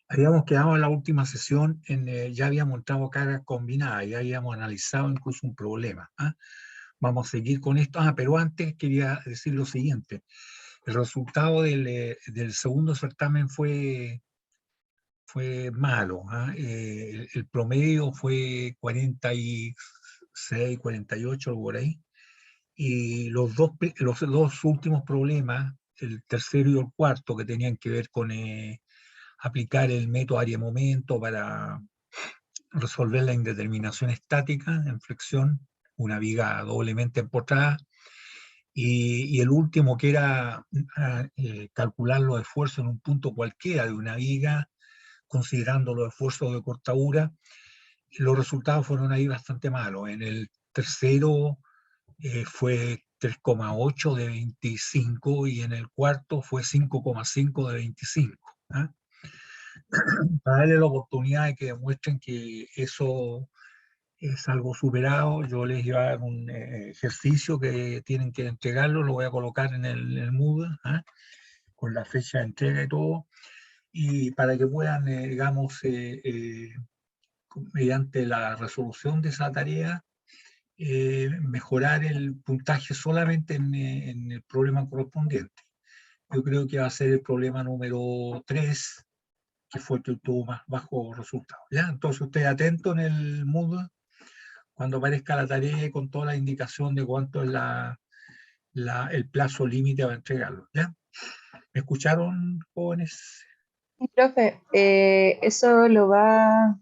Habíamos quedado en la última sesión, ya habíamos entrado cargas combinadas, ya habíamos analizado incluso un problema. ¿Ah? Vamos a seguir con esto. Pero antes quería decir lo siguiente. El resultado del segundo certamen fue malo. ¿Ah? El promedio fue 46, 48, algo por ahí. Y los dos últimos problemas, el tercero y el cuarto, que tenían que ver con aplicar el método área-momento para resolver la indeterminación estática en flexión, una viga doblemente empotrada, y el último que era calcular los esfuerzos en un punto cualquiera de una viga, considerando los esfuerzos de cortadura. Los resultados fueron ahí bastante malos. En el tercero fue 3,8 de 25 y en el cuarto fue 5,5 de 25. ¿Ah? Para darle la oportunidad de que demuestren que eso es algo superado. Yo les iba a dar un ejercicio que tienen que entregarlo, lo voy a colocar en el Moodle, ¿ah? Con la fecha de entrega y todo, y para que puedan, digamos, mediante la resolución de esa tarea, mejorar el puntaje solamente en el problema correspondiente. Yo creo que va a ser el problema número 3, que fue el que tuvo más bajo resultado. ¿Ya? Entonces usted atento en el Moodle cuando aparezca la tarea con toda la indicación de cuánto es el plazo límite para entregarlo. ¿Ya? ¿Me escucharon, jóvenes? Sí, profe, eso lo va,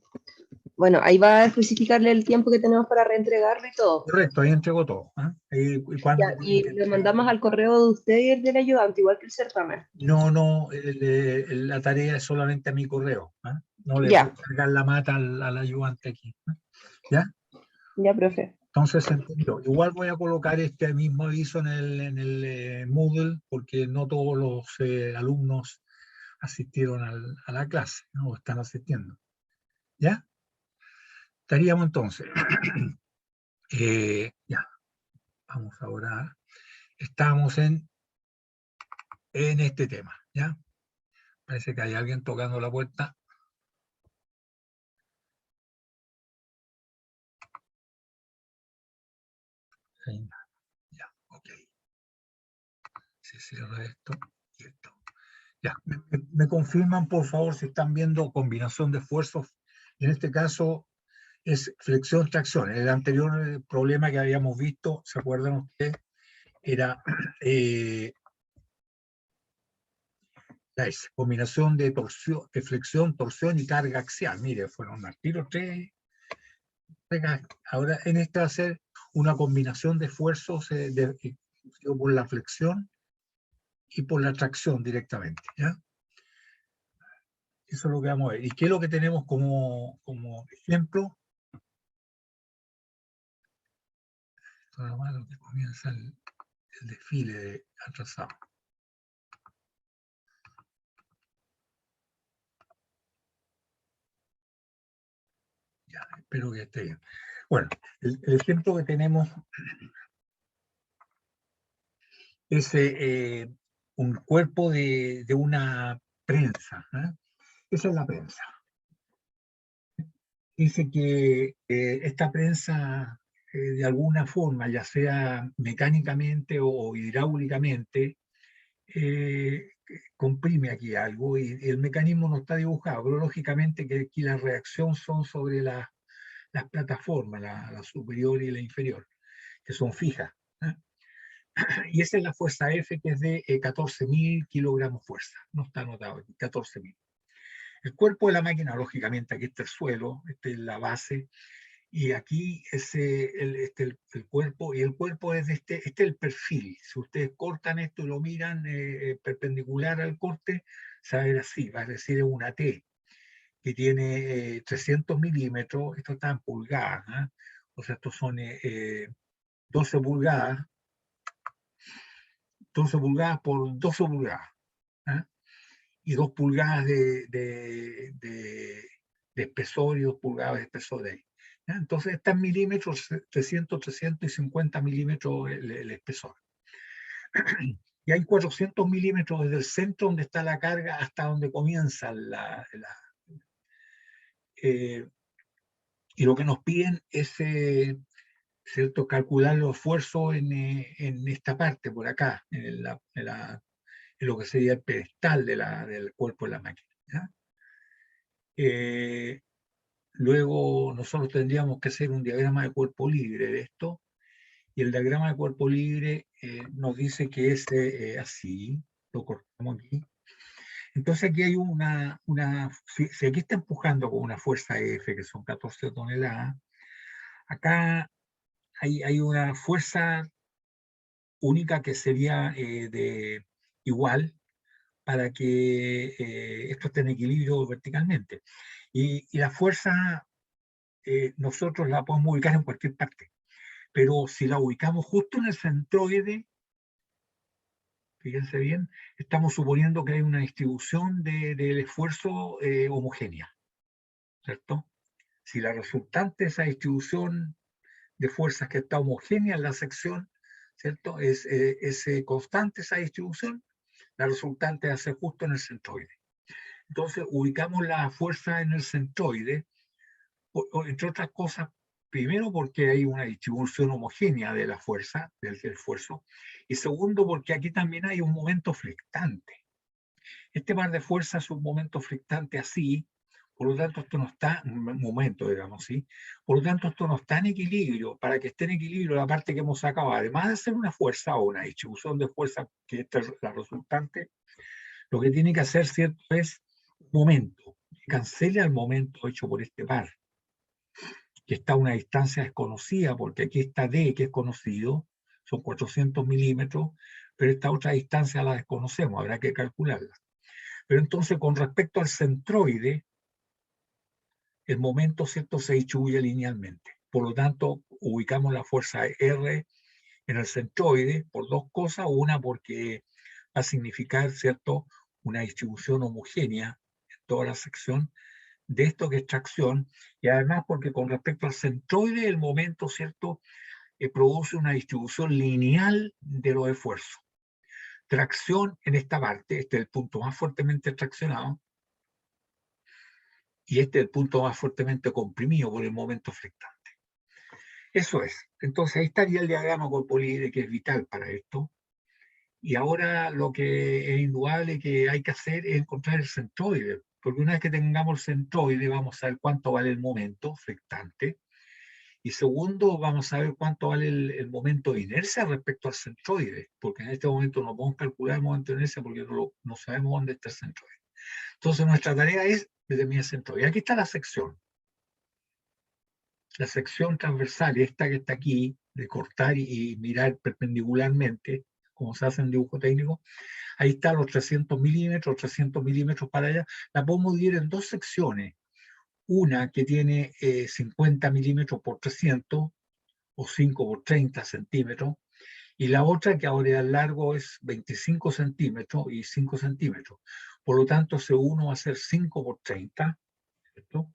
bueno, ahí va a especificarle el tiempo que tenemos para reentregarlo y todo. Correcto, ahí entregó todo. ¿Ah? ¿Y Ya, cuándo tienen y que lo entregar? mandamos al correo de usted y el del ayudante, igual que el certamen. No, no, la tarea es solamente a mi correo. ¿Ah? No le voy Ya, a cargar la mata al ayudante aquí. ¿Ah? ¿Ya? ya, profe. Entonces se entendió. Igual voy a colocar este mismo aviso en el Moodle, porque no todos los alumnos asistieron a la clase, ¿no? Están asistiendo. ¿Ya? Estaríamos entonces. Ya, vamos ahora. Estamos en este tema. ¿Ya? Parece que hay alguien tocando la puerta. Ahí, ya, ok. Se cierra esto y esto. Ya, me confirman por favor si están viendo combinación de esfuerzos. En este caso es flexión-tracción. El anterior problema que habíamos visto, ¿se acuerdan ustedes? Era combinación de torsión, de flexión, torsión y carga axial. Mire, fueron al tiro tres. Ahora en este va a ser una combinación de esfuerzos por la flexión y por la tracción directamente. ¿Ya? Eso es lo que vamos a ver. ¿Y qué es lo que tenemos como ejemplo? Todo lo que comienza el desfile de atrasado. Ya, espero que esté bien. Bueno, el ejemplo que tenemos es un cuerpo de una prensa. ¿Eh? Esa es la prensa. Dice que esta prensa, de alguna forma, ya sea mecánicamente o hidráulicamente, eh, comprime aquí algo y el mecanismo no está dibujado, pero lógicamente que aquí la reacción son sobre las plataformas, la superior y la inferior, que son fijas. ¿Eh? Y esa es la fuerza F, que es de 14.000 kilogramos fuerza, no está anotado aquí, 14.000. El cuerpo de la máquina, lógicamente, aquí está el suelo, esta es la base, y aquí es el cuerpo, y el cuerpo es este es el perfil. Si ustedes cortan esto y lo miran perpendicular al corte, se va a ver así, va a decir una T, que tiene 300 milímetros, esto está en pulgadas, ¿eh? O sea, estos son 12 pulgadas, 12 pulgadas por 12 pulgadas, ¿eh? Y 2 pulgadas de espesor y 2 pulgadas de espesor de ahí. ¿Ya? Entonces está en milímetros, 300, 350 milímetros el espesor. Y hay 400 milímetros desde el centro donde está la carga hasta donde comienza y lo que nos piden es, ¿cierto?, calcular los esfuerzos en esta parte, por acá, en lo que sería el pedestal del cuerpo de la máquina, ¿ya? Luego nosotros tendríamos que hacer un diagrama de cuerpo libre de esto, y el diagrama de cuerpo libre nos dice que es así, lo cortamos aquí. Entonces aquí hay si aquí está empujando con una fuerza F, que son 14 toneladas, acá hay una fuerza única que sería igual para que esto esté en equilibrio verticalmente. Y la fuerza nosotros la podemos ubicar en cualquier parte, pero si la ubicamos justo en el centroide, fíjense bien, estamos suponiendo que hay una distribución del esfuerzo homogénea, ¿cierto? Si la resultante de esa distribución de fuerzas que está homogénea en la sección, ¿cierto? Es constante esa distribución, la resultante hace justo en el centroide. Entonces, ubicamos la fuerza en el centroide, entre otras cosas, primero porque hay una distribución homogénea de la fuerza, del esfuerzo, y segundo porque aquí también hay un momento flectante. Este par de fuerzas es un momento flectante así, por lo tanto esto no está, un momento, digamos, ¿sí? Por lo tanto esto no está en equilibrio. Para que esté en equilibrio la parte que hemos sacado, además de ser una fuerza o una distribución de fuerza, que esta es la resultante, lo que tiene que hacer, ¿cierto?, es un momento, que cancele al momento hecho por este par, que está a una distancia desconocida, porque aquí está D, que es conocido, son 400 milímetros, pero esta otra distancia la desconocemos, habrá que calcularla. Pero entonces, con respecto al centroide, el momento, ¿cierto?, se distribuye linealmente. Por lo tanto, ubicamos la fuerza R en el centroide por dos cosas. Una, porque va a significar, ¿cierto?, una distribución homogénea en toda la sección de esto que es tracción, y además porque con respecto al centroide, el momento, ¿cierto?, produce una distribución lineal de los esfuerzos. Tracción en esta parte, este es el punto más fuertemente traccionado, y este es el punto más fuertemente comprimido por el momento flectante. Eso es. Entonces ahí estaría el diagrama corpo libre, que es vital para esto. Y ahora lo que es indudable que hay que hacer es encontrar el centroide, porque una vez que tengamos el centroide vamos a ver cuánto vale el momento flectante, y segundo, vamos a ver cuánto vale el momento de inercia respecto al centroide, porque en este momento no podemos calcular el momento de inercia porque no sabemos dónde está el centroide. Entonces nuestra tarea es determinar el centroide. Aquí está la sección. La sección transversal, esta que está aquí, de cortar y mirar perpendicularmente, como se hace en dibujo técnico, ahí están los 300 milímetros para allá. La podemos dividir en dos secciones. Una que tiene 50 milímetros por 300 o 5 por 30 centímetros, y la otra que ahora el largo es 25 centímetros y 5 centímetros. Por lo tanto, C1 va a ser 5 por 30, ¿cierto?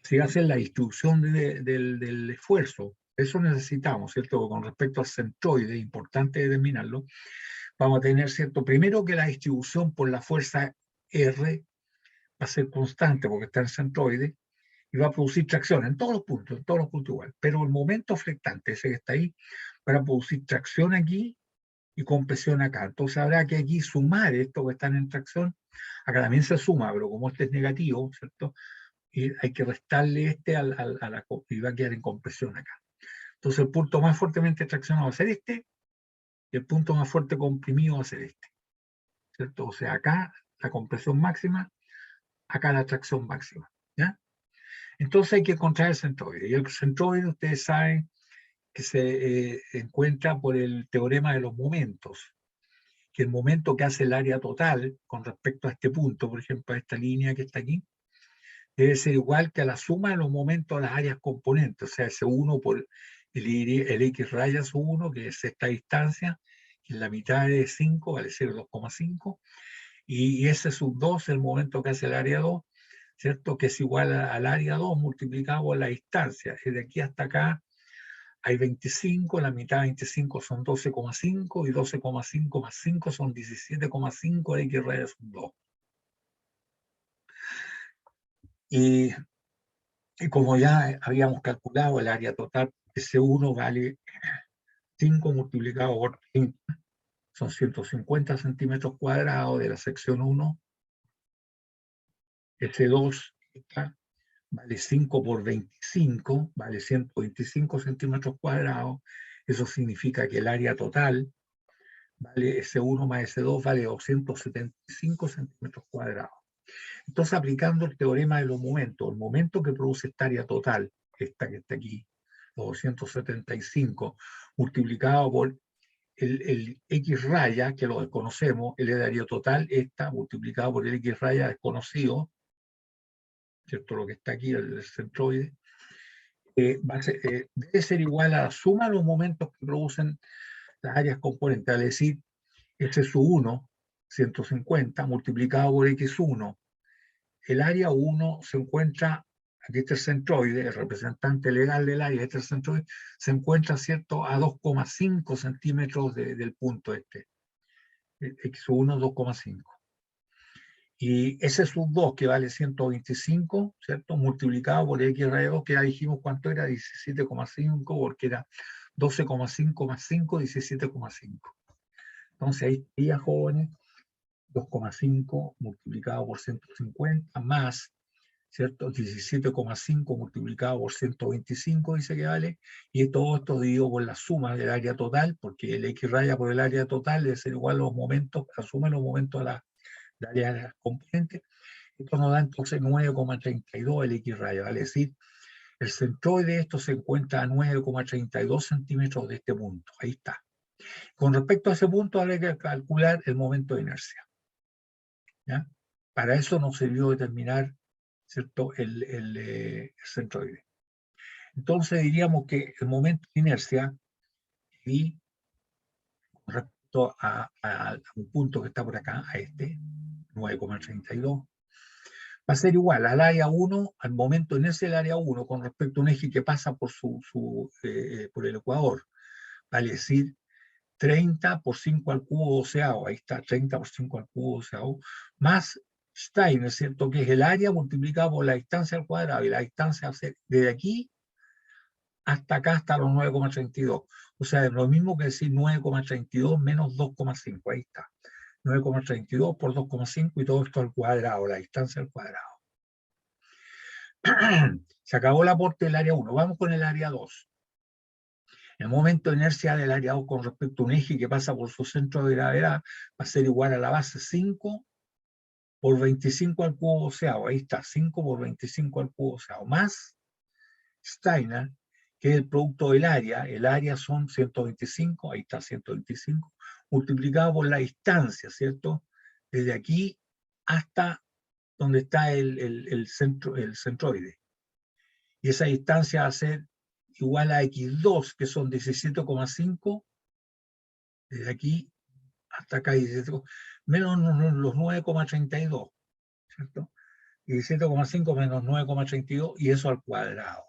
Si hacen la distribución del esfuerzo, eso necesitamos, ¿cierto? Con respecto al centroide, importante determinarlo, vamos a tener, ¿cierto?, primero que la distribución por la fuerza R va a ser constante porque está en el centroide y va a producir tracción en todos los puntos igual. Pero el momento flectante, ese que está ahí, va a producir tracción aquí y compresión acá. Entonces habrá que aquí sumar esto que están en tracción. Acá también se suma, pero como este es negativo, ¿cierto?, y hay que restarle este y va a quedar en compresión acá. Entonces el punto más fuertemente traccionado va a ser este, y el punto más fuerte comprimido va a ser este, ¿cierto? O sea, acá la compresión máxima, acá la tracción máxima, ¿ya? Entonces hay que encontrar el centroide, y el centroide ustedes saben que se encuentra por el teorema de los momentos, que el momento que hace el área total con respecto a este punto, por ejemplo, a esta línea que está aquí, debe ser igual que a la suma de los momentos de las áreas componentes, o sea, ese 1 por el X raya sub 1, que es esta distancia, que en la mitad de 5 vale 0,2,5, y ese sub 2 es el momento que hace el área 2, ¿cierto?, que es igual al área 2 multiplicado por la distancia. Y de aquí hasta acá hay 25, la mitad de 25 son 12,5, y 12,5 más 5 son 17,5 X raya sub 2. Y Y como ya habíamos calculado, el área total S1 vale 5 multiplicado por 30, son 150 centímetros cuadrados de la sección 1. S2 vale 5 por 25, vale 125 centímetros cuadrados. Eso significa que el área total vale S1 más S2 vale 275 centímetros cuadrados. Entonces, aplicando el teorema de los momentos, el momento que produce esta área total, esta que está aquí, los 275, multiplicado por el X raya, que lo desconocemos, el área total, esta, multiplicado por el X raya desconocido, ¿cierto? Lo que está aquí, el centroide, debe ser igual a la suma de los momentos que producen las áreas componentes, es decir, S sub 1, 150, multiplicado por X1. El área 1 se encuentra, aquí está el centroide, el representante legal del área, este centroide, se encuentra, ¿cierto?, a 2,5 centímetros del punto este. X1, 2,5. Y ese sub 2, que vale 125, ¿cierto?, multiplicado por X raya 2, que ya dijimos cuánto era, 17,5, porque era 12,5 más 5, 17,5. Entonces ahí estaría, jóvenes, 2,5 multiplicado por 150 más, ¿cierto? 17,5 multiplicado por 125 dice que vale, y todo esto dividido por la suma del área total, porque el X raya por el área total debe ser igual a los momentos, asume los momentos de la área componente. Esto nos da entonces 9,32 el X raya, vale decir, el centroide de esto se encuentra a 9,32 centímetros de este punto, ahí está. Con respecto a ese punto habrá que calcular el momento de inercia, ¿ya? Para eso nos sirvió determinar, ¿cierto?, el centroide. Entonces diríamos que el momento de inercia, y con respecto a un punto que está por acá, a este, 9,32, va a ser igual al área 1, al momento de inercia del área 1, con respecto a un eje que pasa por, por el ecuador. Vale decir, 30 por 5 al cubo doceavo, ahí está, 30 por 5 al cubo doceavo, más Steiner, ¿cierto?, que es el área multiplicado por la distancia al cuadrado, y la distancia desde aquí hasta acá, hasta los 9,32. O sea, es lo mismo que decir 9,32 menos 2,5, ahí está. 9,32 por 2,5 y todo esto al cuadrado, la distancia al cuadrado. Se acabó el aporte del área 1. Vamos con el área 2. El momento de inercia del área 2 con respecto a un eje que pasa por su centro de gravedad va a ser igual a la base 5 por 25 al cubo doceavo. Ahí está, 5 por 25 al cubo doceavo. Más Steiner, que es el producto del área. El área son 125, ahí está 125, multiplicado por la distancia, ¿cierto? Desde aquí hasta donde está el centroide. Y esa distancia va a ser igual a X2, que son 17,5, desde aquí hasta acá, 17, menos los 9,32, ¿cierto? 17,5 menos 9,32, y eso al cuadrado.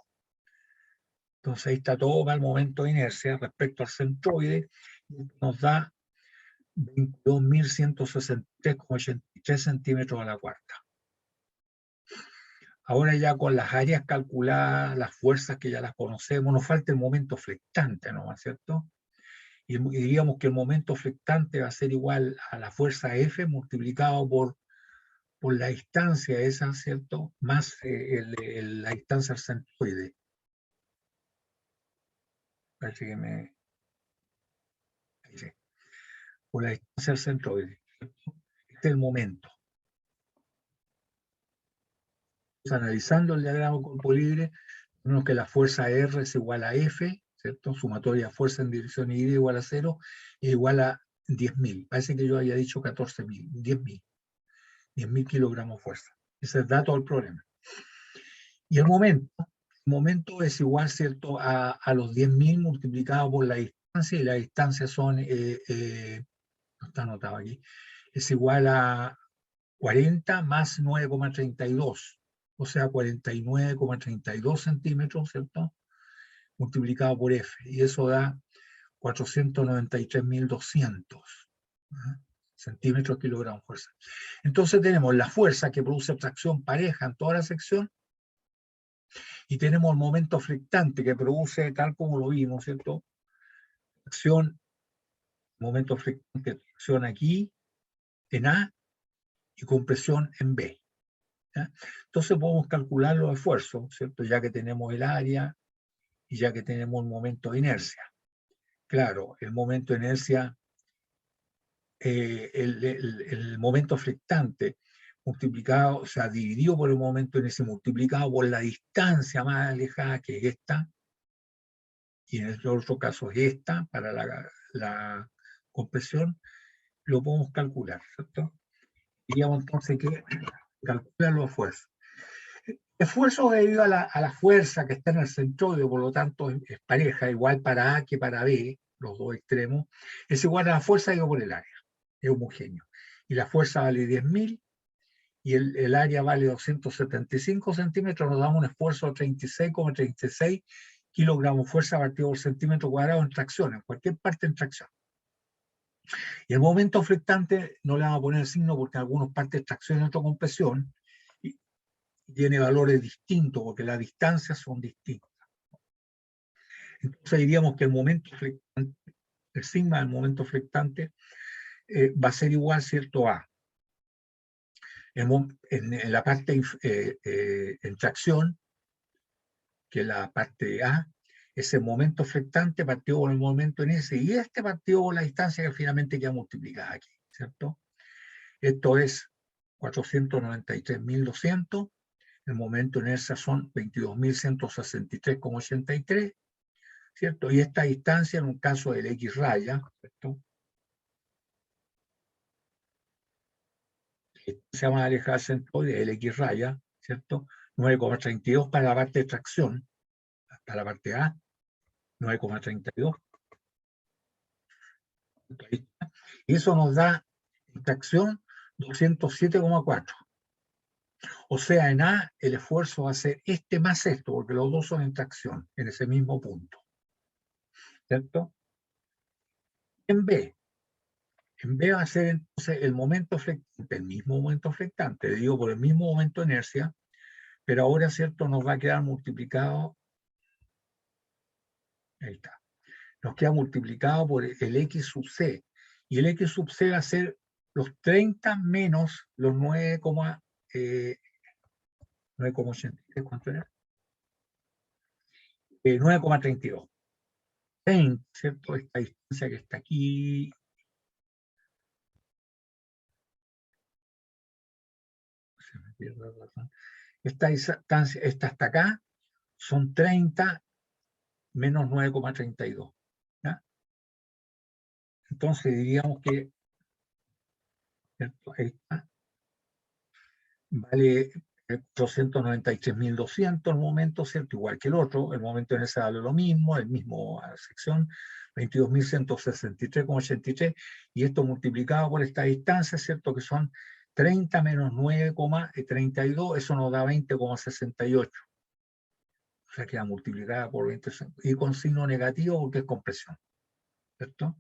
Entonces ahí está todo para el momento de inercia respecto al centroide, nos da 22.163,83 centímetros a la cuarta. Ahora ya con las áreas calculadas, las fuerzas que ya las conocemos, nos falta el momento flectante, ¿no es cierto? Y diríamos que el momento flectante va a ser igual a la fuerza F multiplicado por la distancia esa, ¿cierto? Más la distancia al centroide. Parece que me... Ahí sí. Por la distancia al centroide. Este es el momento. Entonces, analizando el diagrama de campo libre, tenemos que la fuerza R es igual a F, ¿cierto? Sumatoria de fuerza en dirección Y igual a 0, es igual a 10.000. Parece que yo había dicho 14.000, 10.000. 10.000 kilogramos de fuerza. Ese es el dato del problema. Y el momento es igual, ¿cierto?, a los 10.000 multiplicado por la distancia, y la distancia son, no está anotado aquí, es igual a 40 más 9,32, o sea, 49,32 centímetros, ¿cierto?, multiplicado por F, y eso da 493.200 centímetros kilogramos de fuerza. Entonces tenemos la fuerza que produce tracción pareja en toda la sección, Y tenemos el momento flectante que produce, tal como lo vimos, ¿cierto? Acción, momento flectante, acción aquí, en A, y compresión en B. ¿Ya? Entonces podemos calcular los esfuerzos, ¿cierto? Ya que tenemos el área y ya que tenemos el momento de inercia. Claro, el momento de inercia, el momento flectante multiplicado, o sea, dividido por el momento de inercia multiplicado por la distancia más alejada, que es esta, y en el otro caso es esta, para la compresión, lo podemos calcular, ¿cierto? Diríamos entonces que calcula los esfuerzos. Esfuerzo debido a la fuerza que está en el centroide, por lo tanto es pareja, igual para A que para B, los dos extremos, es igual a la fuerza dividido por el área, es homogéneo. Y la fuerza vale 10.000 y el área vale 275 centímetros, nos da un esfuerzo de 36,36 kilogramos fuerza partido por centímetro cuadrado en tracción, en cualquier parte en tracción. Y el momento flectante no le vamos a poner el signo porque en algunas partes tracción y otras compresión, y tiene valores distintos porque las distancias son distintas. Entonces diríamos que el momento flectante, el sigma del momento flectante va a ser igual, ¿cierto?, a en la parte en tracción, que es la parte A, ese momento flectante partió por el momento en ese, y este partió por la distancia que finalmente queda multiplicada aquí, ¿cierto? Esto es 493.200, el momento en inercia son 22.163,83, ¿cierto? Y esta distancia en un caso del X raya, ¿cierto? Se llama alejada centroide, el X raya, ¿cierto? 9,32 para la parte de tracción, para la parte A, 9,32. Y eso nos da en tracción 207,4. O sea, en A el esfuerzo va a ser este más esto, porque los dos son en tracción, en ese mismo punto. ¿Cierto? En B va a ser entonces el momento flectante, el mismo momento flectante, digo por el mismo momento de inercia, pero ahora, ¿cierto?, nos va a quedar multiplicado, ahí está, nos queda multiplicado por el X sub C, y el X sub C va a ser los 30 menos los 9,83, ¿cuánto era? 9,32. ¿Cierto? Esta distancia que está aquí, se me pierde la razón. Esta distancia, esta hasta acá, son 30 menos 9,32. ¿Ya? Entonces diríamos que, ¿cierto?, esta vale 493.200 el momento, ¿cierto? Igual que el otro, el momento en ese vale lo mismo, el mismo sección, 22.163,83, y esto multiplicado por esta distancia, ¿cierto?, que son 30 menos 9,32, eso nos da 20,68. O sea, queda multiplicada por 20, y con signo negativo porque es compresión, ¿cierto?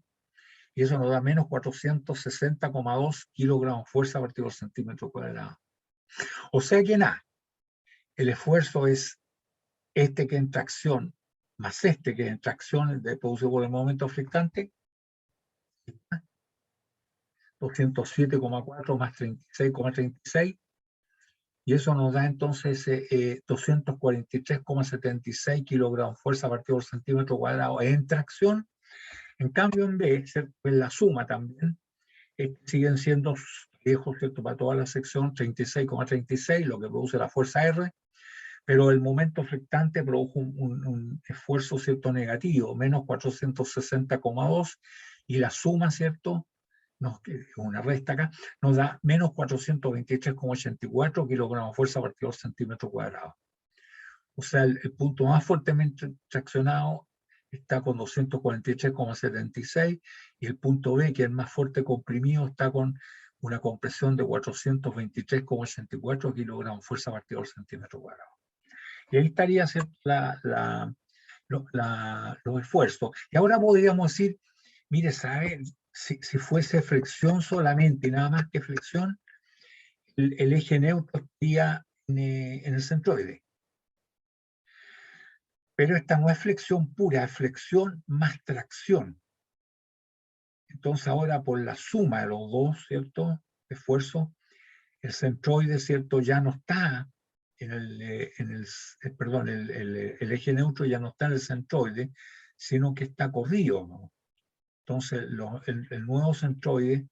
Y eso nos da menos 460,2 kilogramos fuerza partido por centímetro cuadrado. O sea que nada, el esfuerzo es este que en tracción, más este que en tracción producido por el momento flectante, 207,4 más 36,36, y eso nos da entonces 243,76 kilogramos fuerza partido por centímetro cuadrado en tracción. En cambio en B, ¿cierto?, en la suma también, siguen siendo viejos, ¿cierto?, para toda la sección 36,36, lo que produce la fuerza R, pero el momento flectante produjo un esfuerzo, ¿cierto?, negativo, menos 460,2, y la suma, ¿cierto?, una resta acá, nos da menos 423,84 kilogramos fuerza partido por centímetro cuadrado. O sea, el punto más fuertemente traccionado está con 243,76, y el punto B, que es el más fuerte comprimido, está con una compresión de 423,84 kilogramos fuerza partido por centímetro cuadrado. Y ahí estaría, ¿cierto?, los esfuerzos. Y ahora podríamos decir, mire, ¿sabe? Si fuese flexión solamente, nada más que flexión, el eje neutro estaría en el centroide. Pero esta no es flexión pura, es flexión más tracción. Entonces ahora por la suma de los dos, ¿cierto? Esfuerzos, el centroide, ¿cierto? Ya no está perdón, el eje neutro ya no está en el centroide, sino que está corrido, ¿no? Entonces el nuevo centroide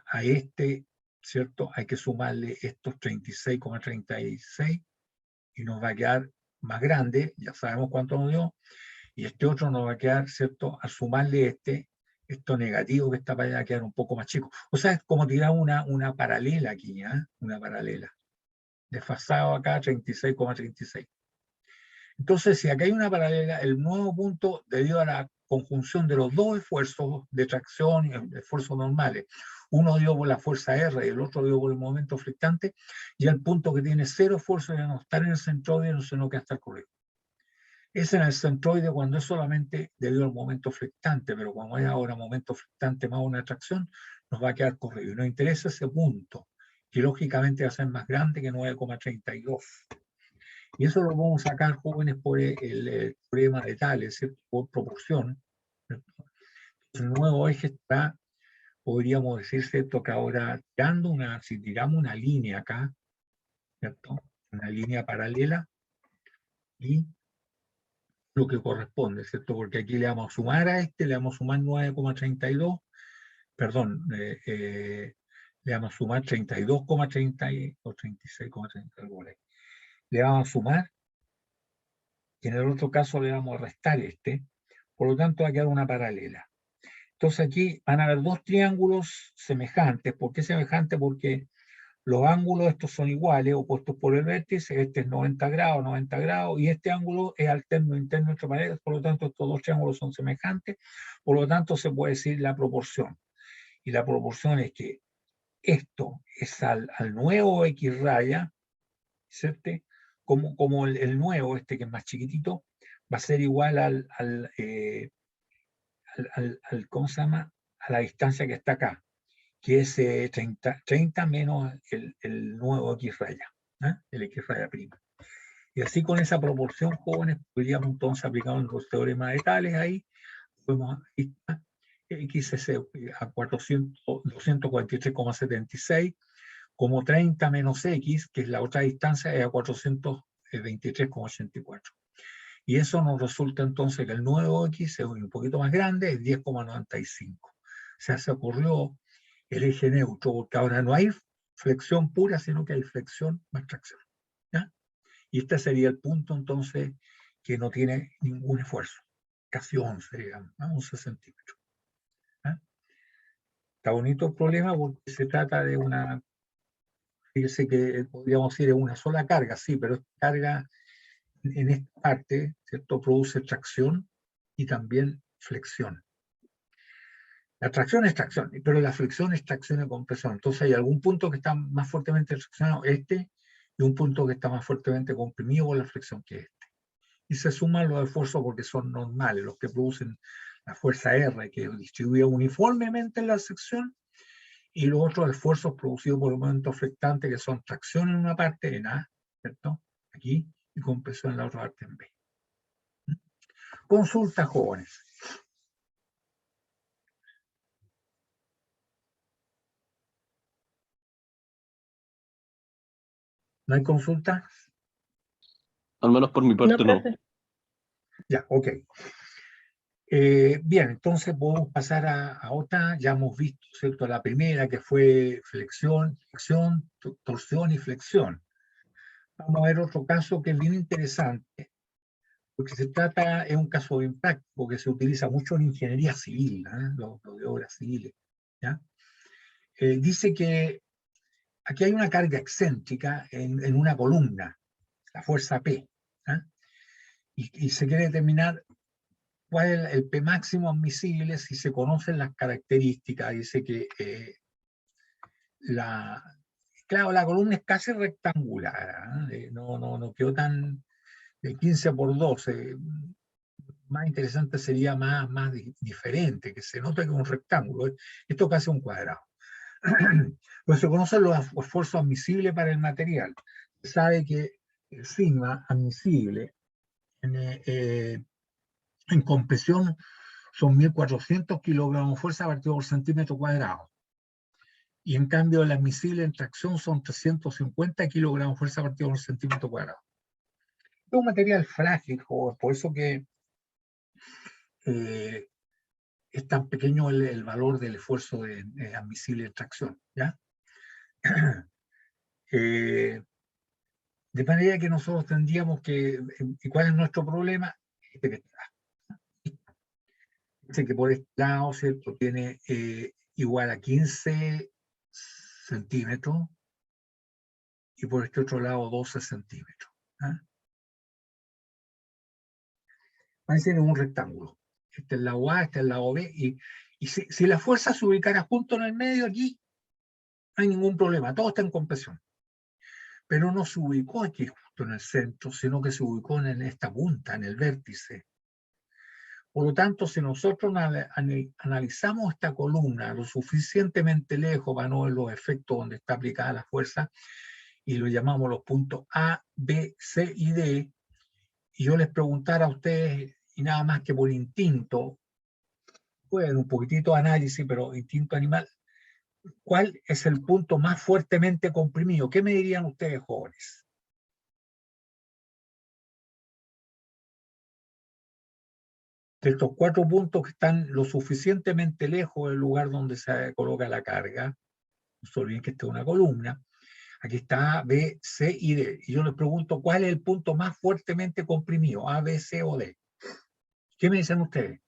a este, ¿cierto? Hay que sumarle estos 36,36 y nos va a quedar más grande, ya sabemos cuánto nos dio, y este otro nos va a quedar, ¿cierto? Al sumarle esto negativo que está para allá, va a quedar un poco más chico. O sea, es como tirar una paralela aquí, ¿eh? Una paralela. Desfasado acá 36,36. Entonces, si acá hay una paralela, el nuevo punto, debido a la conjunción de los dos esfuerzos de tracción y esfuerzos normales, uno dio por la fuerza R y el otro dio por el momento flectante, ya el punto que tiene cero esfuerzo ya no está en el centroide, sino que está corrido. Es en el centroide cuando es solamente debido al momento flectante, pero como hay ahora momento flectante más una tracción, nos va a quedar corrido. Y nos interesa ese punto, que lógicamente va a ser más grande que 9,32. Y eso lo vamos a sacar, jóvenes, por el teorema de Tales, ¿cierto? Por proporción, ¿cierto? El nuevo eje está, podríamos decir, ¿cierto? Que ahora, si tiramos una línea acá, ¿cierto? Una línea paralela, y lo que corresponde, ¿cierto? Porque aquí le vamos a sumar a este, le vamos a sumar 9,32, perdón, le vamos a sumar 32,30 o 36,30, algo por ahí. Le vamos a sumar, y en el otro caso le vamos a restar este, por lo tanto va a quedar una paralela. Entonces aquí van a haber dos triángulos semejantes. ¿Por qué semejantes? Porque los ángulos estos son iguales, opuestos por el vértice, este es 90 grados, y este ángulo es alterno interno entre paredes, por lo tanto estos dos triángulos son semejantes, por lo tanto se puede decir la proporción. Y la proporción es que esto es al nuevo X raya, ¿cierto? Como el nuevo, este que es más chiquitito, va a ser igual ¿cómo se llama? A la distancia que está acá, que es 30 menos el nuevo X raya, ¿eh? El X raya prima. Y así con esa proporción, jóvenes, podríamos entonces aplicar los teoremas de Tales ahí, podemos, ahí está, X es a 243,76, como 30 menos X, que es la otra distancia, es a 423,84. Y eso nos resulta entonces que el nuevo X es un poquito más grande, es 10,95. O sea, se ocurrió el eje neutro, porque ahora no hay flexión pura, sino que hay flexión más tracción. ¿Ya? Y este sería el punto entonces que no tiene ningún esfuerzo, casi 11, digamos, ¿no? 11 centímetros. ¿Ya? Está bonito el problema porque se trata de fíjese que podríamos decir es una sola carga, sí, pero esta carga en esta parte, ¿cierto? Produce tracción y también flexión. La tracción es tracción, pero la flexión es tracción y compresión. Entonces hay algún punto que está más fuertemente traccionado, y un punto que está más fuertemente comprimido por la flexión que este. Y se suman los esfuerzos porque son normales, los que producen la fuerza R, que es distribuida uniformemente en la sección, y los otros esfuerzos producidos por el momento flectante, que son tracción en una parte, en A, ¿cierto? Aquí, y compresión en la otra parte, en B. Consulta, jóvenes. ¿No hay consulta? Al menos por mi parte no. Ya, ok. Bien, entonces podemos pasar a otra. Ya hemos visto, ¿cierto? La primera, que fue flexión, torsión y flexión. Vamos a ver otro caso que es bien interesante, porque es un caso bien práctico, que se utiliza mucho en ingeniería civil, ¿eh? Los de obras civiles, ¿ya? Dice que aquí hay una carga excéntrica en una columna, la fuerza P, ¿eh? Y se quiere determinar cuál es el P máximo admisible si se conocen las características. Dice que claro, la columna es casi rectangular, ¿eh? No quedó tan de 15 por 12. Más interesante sería más diferente, que se nota que es un rectángulo. Esto casi un cuadrado. Pues se conocen los esfuerzos admisibles para el material. Se sabe que el sigma admisible en compresión son 1.400 kilogramos de fuerza partido por centímetro cuadrado. Y en cambio el admisible en tracción son 350 kilogramos de fuerza partido por centímetro cuadrado. Es un material frágil, joven, por eso que es tan pequeño el valor del esfuerzo admisible en tracción, ¿ya? De manera que nosotros tendríamos que, ¿y cuál es nuestro problema? Que por este lado, ¿cierto? Tiene igual a 15 centímetros y por este otro lado 12 centímetros. ¿Ah? Parece que es un rectángulo. Este es el lado A, este es el lado B, y si la fuerza se ubicara justo en el medio aquí, no hay ningún problema, todo está en compresión. Pero no se ubicó aquí justo en el centro, sino que se ubicó en esta punta, en el vértice. Por lo tanto, si nosotros analizamos esta columna lo suficientemente lejos para no ver los efectos donde está aplicada la fuerza, y lo llamamos los puntos A, B, C y D, y yo les preguntara a ustedes, y nada más que por instinto, bueno, un poquitito de análisis, pero instinto animal, ¿cuál es el punto más fuertemente comprimido? ¿Qué me dirían ustedes, jóvenes? De estos 4 puntos que están lo suficientemente lejos del lugar donde se coloca la carga, no se olviden que esta es una columna, aquí está A, B, C y D, y yo les pregunto, ¿cuál es el punto más fuertemente comprimido? A, B, C o D. ¿Qué me dicen ustedes?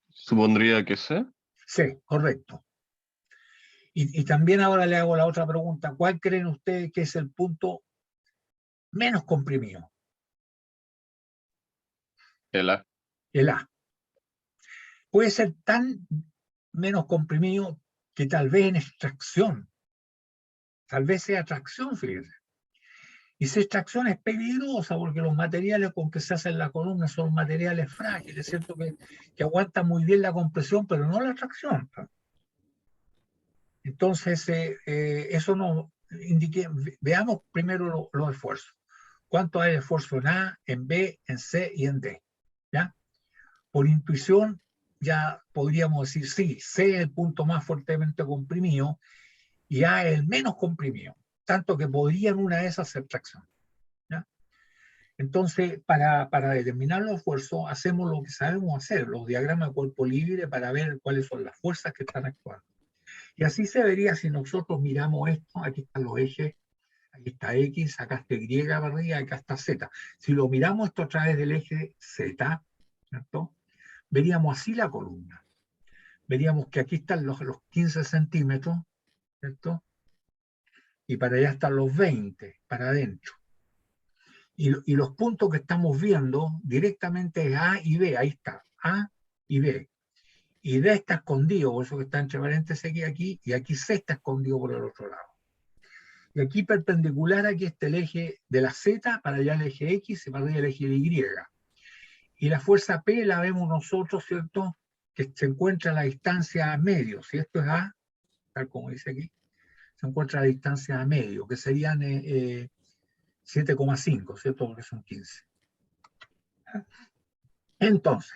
Supondría que C. C, correcto. Y también ahora le hago la otra pregunta. ¿Cuál creen ustedes que es el punto menos comprimido? El A. El A. Puede ser tan menos comprimido que tal vez en extracción. Tal vez sea tracción, fíjense. Y esa extracción es peligrosa porque los materiales con que se hacen la columna son materiales frágiles, es cierto que aguantan muy bien la compresión, pero no la tracción. Entonces, eso nos indique, veamos primero los esfuerzos. ¿Cuánto hay de esfuerzo en A, en B, en C y en D? ¿Ya? Por intuición, ya podríamos decir, sí, C es el punto más fuertemente comprimido y A es el menos comprimido, tanto que podrían una de esas hacer tracción. ¿Ya? Entonces, para determinar los esfuerzos, hacemos lo que sabemos hacer, los diagramas de cuerpo libre para ver cuáles son las fuerzas que están actuando. Y así se vería si nosotros miramos esto, aquí están los ejes, aquí está X, acá está Y para arriba, acá está Z. Si lo miramos esto a través del eje Z, ¿cierto? Veríamos así la columna. Veríamos que aquí están los 15 centímetros, ¿cierto? Y para allá están los 20, para adentro. Y los puntos que estamos viendo directamente es A y B, ahí está, A y B. Y D está escondido, por eso que está entre paréntesis aquí, y aquí C está escondido por el otro lado. Y aquí perpendicular, aquí está el eje de la Z, para allá el eje X y para allá el eje Y. Y la fuerza P la vemos nosotros, ¿cierto? Que se encuentra a la distancia medio. Si esto es A, tal como dice aquí, se encuentra a la distancia medio, que serían 7,5, ¿cierto? Porque son 15. Entonces,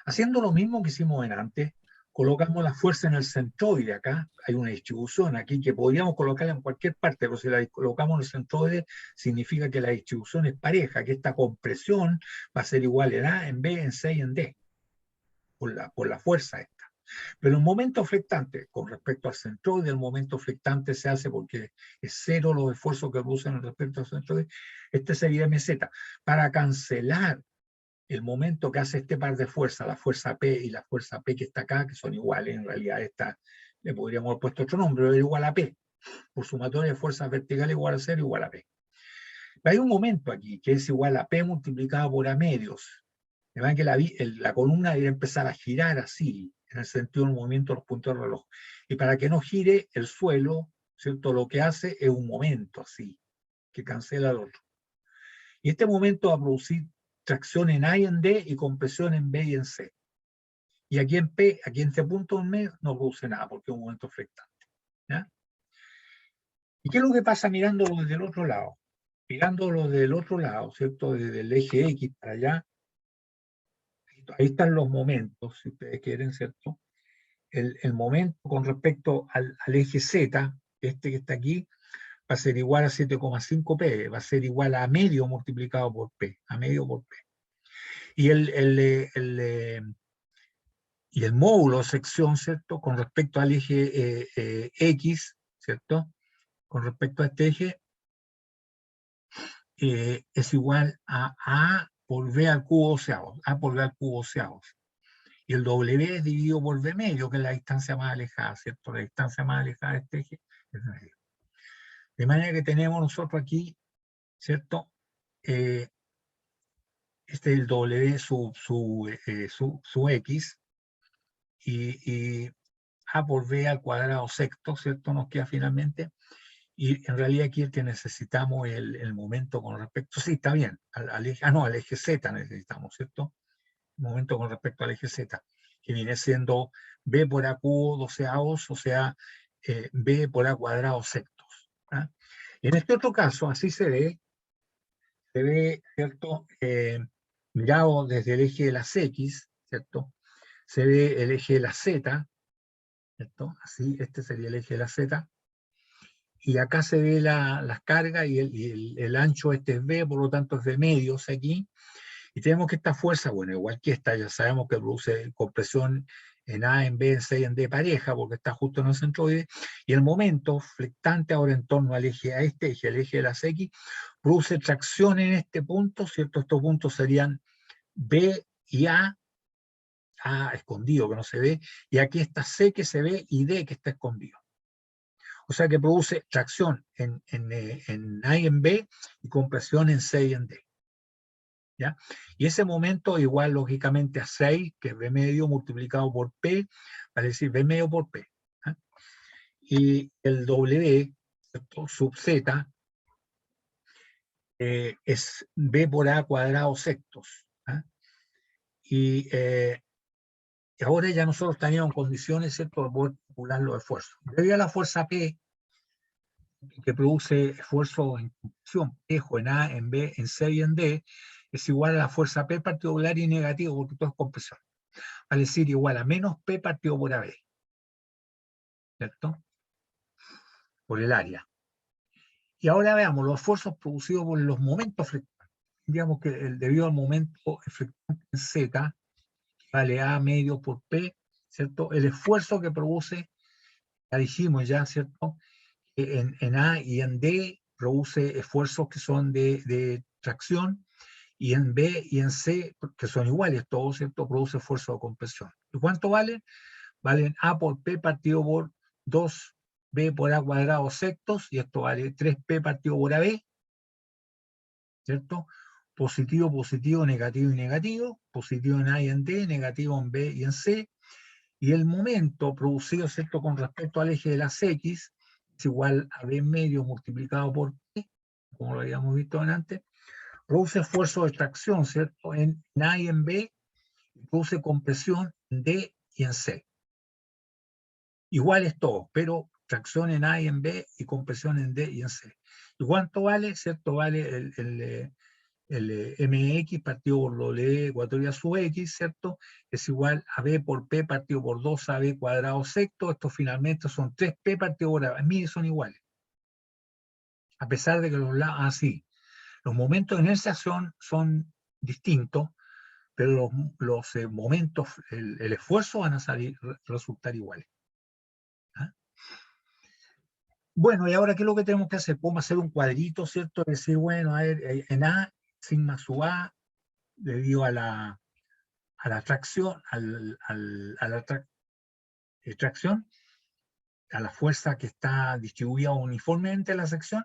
haciendo lo mismo que hicimos en antes, colocamos la fuerza en el centroide acá, hay una distribución aquí que podríamos colocarla en cualquier parte, pero si la colocamos en el centroide, significa que la distribución es pareja, que esta compresión va a ser igual en A, en B, en C y en D, por la fuerza esta. Pero el momento flectante, con respecto al centroide, el momento flectante se hace porque es cero los esfuerzos que producen respecto al centroide, este sería MZ. Para cancelar el momento que hace este par de fuerzas, la fuerza P y la fuerza P que está acá, que son iguales, en realidad esta le podríamos haber puesto otro nombre, pero es igual a P, por sumatoria de fuerzas verticales igual a 0 igual a P. Pero hay un momento aquí que es igual a P multiplicado por A medios. Vean que la columna debe empezar a girar así, en el sentido del movimiento de los puntos del reloj. Y para que no gire el suelo, ¿cierto? Lo que hace es un momento así, que cancela el otro. Y este momento va a producir tracción en A y en D y compresión en B y en C. Y aquí en P, aquí en este punto en medio, no produce nada porque es un momento flectante. ¿Ya? ¿Y qué es lo que pasa mirándolo desde el otro lado? mirándolo del otro lado, ¿cierto? Desde el eje X para allá, ahí están los momentos, si ustedes quieren, ¿cierto? El momento con respecto al eje Z, este que está aquí, va a ser igual a 7,5 P, va a ser igual a medio multiplicado por P, a medio por P. Y y el módulo de sección, ¿cierto? Con respecto al eje X, ¿cierto? Con respecto a este eje, es igual a A por B al cubo oceados, A por B al cubo oceados. Y el W es dividido por B medio, que es la distancia más alejada, ¿cierto? La distancia más alejada de este eje es medio. De manera que tenemos nosotros aquí, ¿cierto? Este es el W su X, y A por B al cuadrado sexto, ¿cierto? Nos queda finalmente. Y en realidad aquí el que necesitamos el momento con respecto, sí, está bien, al eje, no, al eje Z necesitamos, ¿cierto? Momento con respecto al eje Z, que viene siendo B por A cubo doceavos, o sea, B por A cuadrado sextos. ¿Ah? Y en este otro caso, así se ve, ¿cierto? Mirado desde el eje de las X, ¿cierto? Se ve el eje de la Z, ¿cierto? Así, este sería el eje de la Z. Y acá se ve las cargas y el ancho este es B, por lo tanto es B medios aquí. Y tenemos que esta fuerza, bueno, igual que esta, ya sabemos que produce compresión en A, en B, en C y en D pareja, porque está justo en el centroide, y el momento flectante ahora en torno al eje, a este eje, el eje de las X, produce tracción en este punto, ¿cierto? Estos puntos serían B y A escondido que no se ve, y aquí está C que se ve y D que está escondido. O sea que produce tracción en A y en B y compresión en C y en D. ¿Ya? Y ese momento igual lógicamente a 6, que es B medio multiplicado por P, vale decir B medio por P. ¿Ah? Y el W, ¿cierto? Sub Z, es B por A cuadrado sextos. ¿Ah? Y ahora ya nosotros estaríamos en condiciones, ¿cierto?, de poder calcular los esfuerzos. Debido a la fuerza P, que produce esfuerzo en compresión, P en A, en B, en C y en D, es igual a la fuerza P particular y negativo, porque todo es compresión. Vale decir igual a menos P partido por AB, ¿cierto? Por el área. Y ahora veamos los esfuerzos producidos por los momentos flectantes. Digamos que debido al momento flectante en Z, vale A medio por P, ¿cierto? El esfuerzo que produce, ya dijimos ya, ¿cierto? En A y en D produce esfuerzos que son de tracción, y en B y en C, que son iguales todos, ¿cierto? Produce esfuerzo de compresión. ¿Y cuánto valen? Valen A por P partido por 2B por A cuadrado sextos, y esto vale 3P partido por AB, ¿cierto? Positivo, positivo, negativo y negativo, positivo en A y en D, negativo en B y en C, y el momento producido, ¿cierto?, con respecto al eje de las X, es igual a B medio multiplicado por P, como lo habíamos visto antes, produce esfuerzo de tracción, ¿cierto?, en A y en B, y produce compresión en D y en C. Iguales todos, pero tracción en A y en B y compresión en D y en C. ¿Y cuánto vale? ¿Cierto? Vale el MX partido por W ecuatorial sub X, ¿cierto? Es igual a B por P partido por 2AB cuadrado sexto. Esto finalmente son 3P partido por A. Mire, son iguales. A pesar de que los lados, así. Los momentos de inercia son distintos, pero los momentos, el esfuerzo van a resultar iguales. ¿Ah? Bueno, y ahora, ¿qué es lo que tenemos que hacer? Podemos hacer un cuadrito, ¿cierto? Decir, bueno, a ver, en A, sigma sub A, debido a la tracción, tracción, a la fuerza que está distribuida uniformemente en la sección,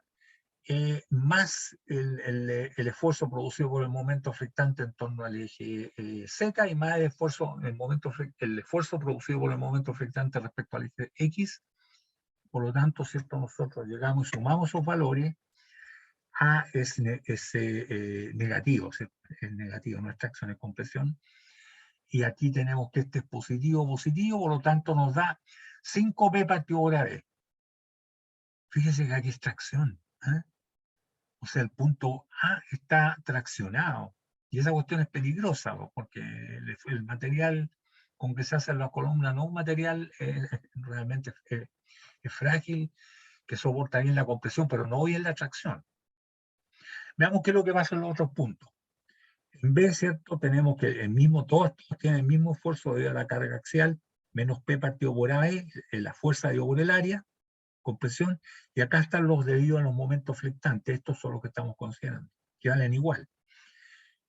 más el esfuerzo producido por el momento flectante en torno al eje Z, y más el esfuerzo producido por el momento flectante respecto al eje X. Por lo tanto, ¿cierto? Nosotros llegamos y sumamos esos valores. A es negativo, ¿cierto? Es negativo, no es tracción, es compresión. Y aquí tenemos que este es positivo, positivo, por lo tanto nos da 5P partido por AB. Fíjese que aquí es tracción. ¿Eh? O sea, el punto A está traccionado. Y esa cuestión es peligrosa, porque el material con que se hace la columna no es un material realmente es frágil, que soporta bien la compresión, pero no bien la tracción. Veamos qué es lo que pasa en los otros puntos. En B, ¿cierto? Tenemos que todos estos tienen el mismo esfuerzo debido a la carga axial, menos P partido por AB, la fuerza debido por el área, compresión, y acá están los debido a los momentos flectantes, estos son los que estamos considerando, que valen igual.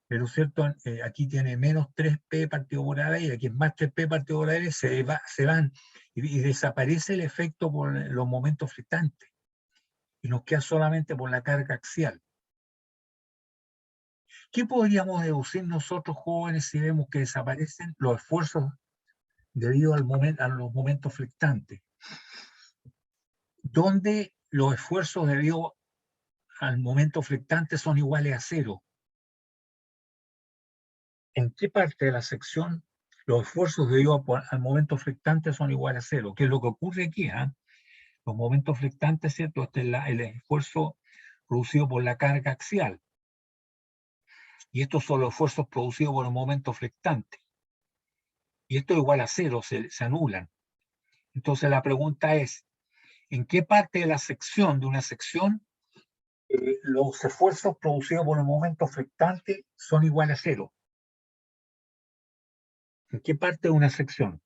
Pero cierto, aquí tiene menos 3P partido por AB, y aquí es más 3P partido por AB, se van, y desaparece el efecto por los momentos flectantes, y nos queda solamente por la carga axial. ¿Qué podríamos deducir nosotros, jóvenes, si vemos que desaparecen los esfuerzos debido a los momentos flectantes? Donde los esfuerzos debido al momento flectante son iguales a 0. ¿En qué parte de la sección los esfuerzos debido al momento flectante son iguales a 0? ¿Qué es lo que ocurre aquí? Los momentos flectantes, ¿cierto? Este es el esfuerzo producido por la carga axial. Y estos son los esfuerzos producidos por el momento flectante. Y esto es igual a 0, se anulan. Entonces la pregunta es, ¿en qué parte de la sección, de una sección, los esfuerzos producidos por el momento flectante son iguales a 0? ¿En qué parte de una sección?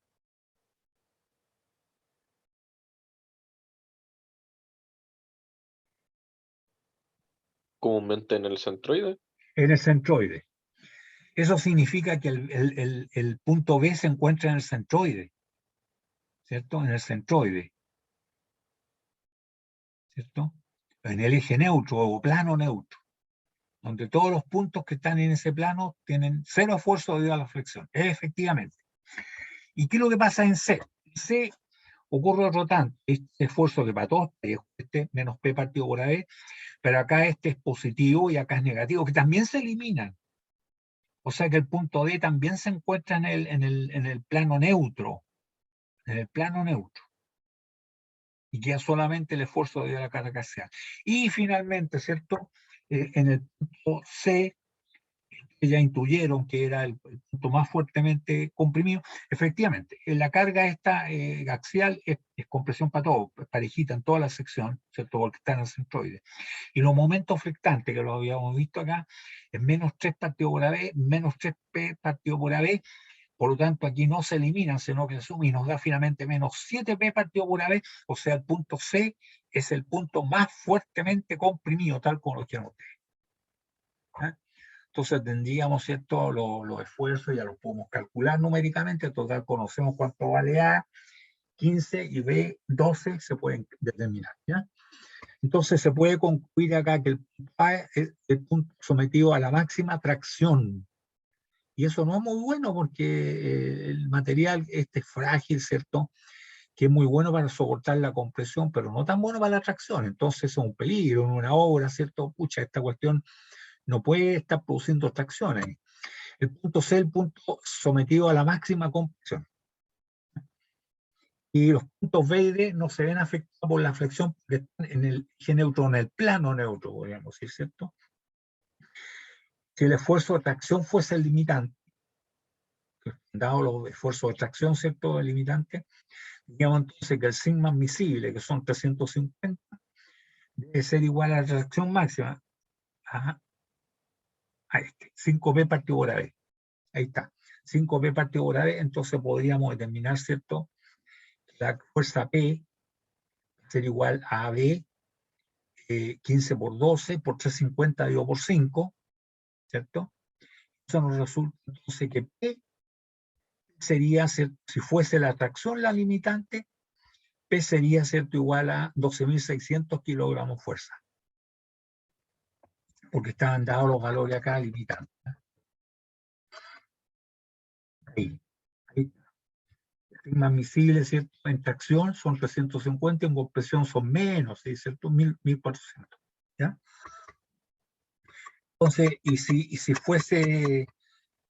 Comúnmente en el centroide. En el centroide. Eso significa que el punto B se encuentra en el centroide, ¿cierto? En el centroide, ¿cierto? En el eje neutro o plano neutro, donde todos los puntos que están en ese plano tienen 0 esfuerzo debido a la flexión, efectivamente. ¿Y qué es lo que pasa en C? En C ocurre otro tanto, este esfuerzo que para todos es este menos P partido por AB, pero acá este es positivo y acá es negativo, que también se eliminan. O sea que el punto D también se encuentra en el plano neutro, en el plano neutro. Y queda solamente el esfuerzo de la carga axial. Y finalmente, ¿cierto? En el punto C, que ya intuyeron que era el punto más fuertemente comprimido, efectivamente, en la carga esta axial es compresión para todo, parejita en toda la sección, ¿cierto? Porque está en el centroide. Y los momentos flectantes, que lo habíamos visto acá, es menos 3 partido por AB, menos 3P partido por AB. Por lo tanto, aquí no se eliminan, sino que suma y nos da finalmente menos 7P partido por AB, o sea, el punto C es el punto más fuertemente comprimido, tal como lo quieren ustedes. Entonces tendríamos, ¿cierto?, los esfuerzos, ya los podemos calcular numéricamente, en total conocemos cuánto vale A, 15 y B, 12, se pueden determinar, ¿ya? Entonces se puede concluir acá que el punto A es el punto sometido a la máxima tracción. Y eso no es muy bueno porque el material este es frágil, ¿cierto? Que es muy bueno para soportar la compresión, pero no tan bueno para la tracción. Entonces es un peligro en una obra, ¿cierto? Pucha, esta cuestión no puede estar produciendo tracciones. El punto C es el punto sometido a la máxima compresión. Y los puntos B y D no se ven afectados por la flexión porque están en el eje neutro, en el plano neutro, podríamos decir, ¿cierto? Si el esfuerzo de tracción fuese el limitante, dado los esfuerzos de tracción, ¿cierto?, el limitante, digamos entonces que el sigma admisible, que son 350, debe ser igual a la tracción máxima a este, 5P partido por AB. Ahí está, 5P partido por AB, entonces podríamos determinar, ¿cierto?, la fuerza P ser igual a AB, 15 por 12 por 350 dividido por 5, ¿cierto? Eso nos resulta entonces que P sería, si fuese la tracción la limitante, P sería, ¿cierto?, igual a 12.600 kilogramos fuerza. Porque estaban dados los valores acá limitantes. Ahí. El sigma admisible, ¿cierto?, en tracción son 350, en compresión son menos, ¿sí? ¿Cierto? 1400. ¿Ya? Entonces, y si fuese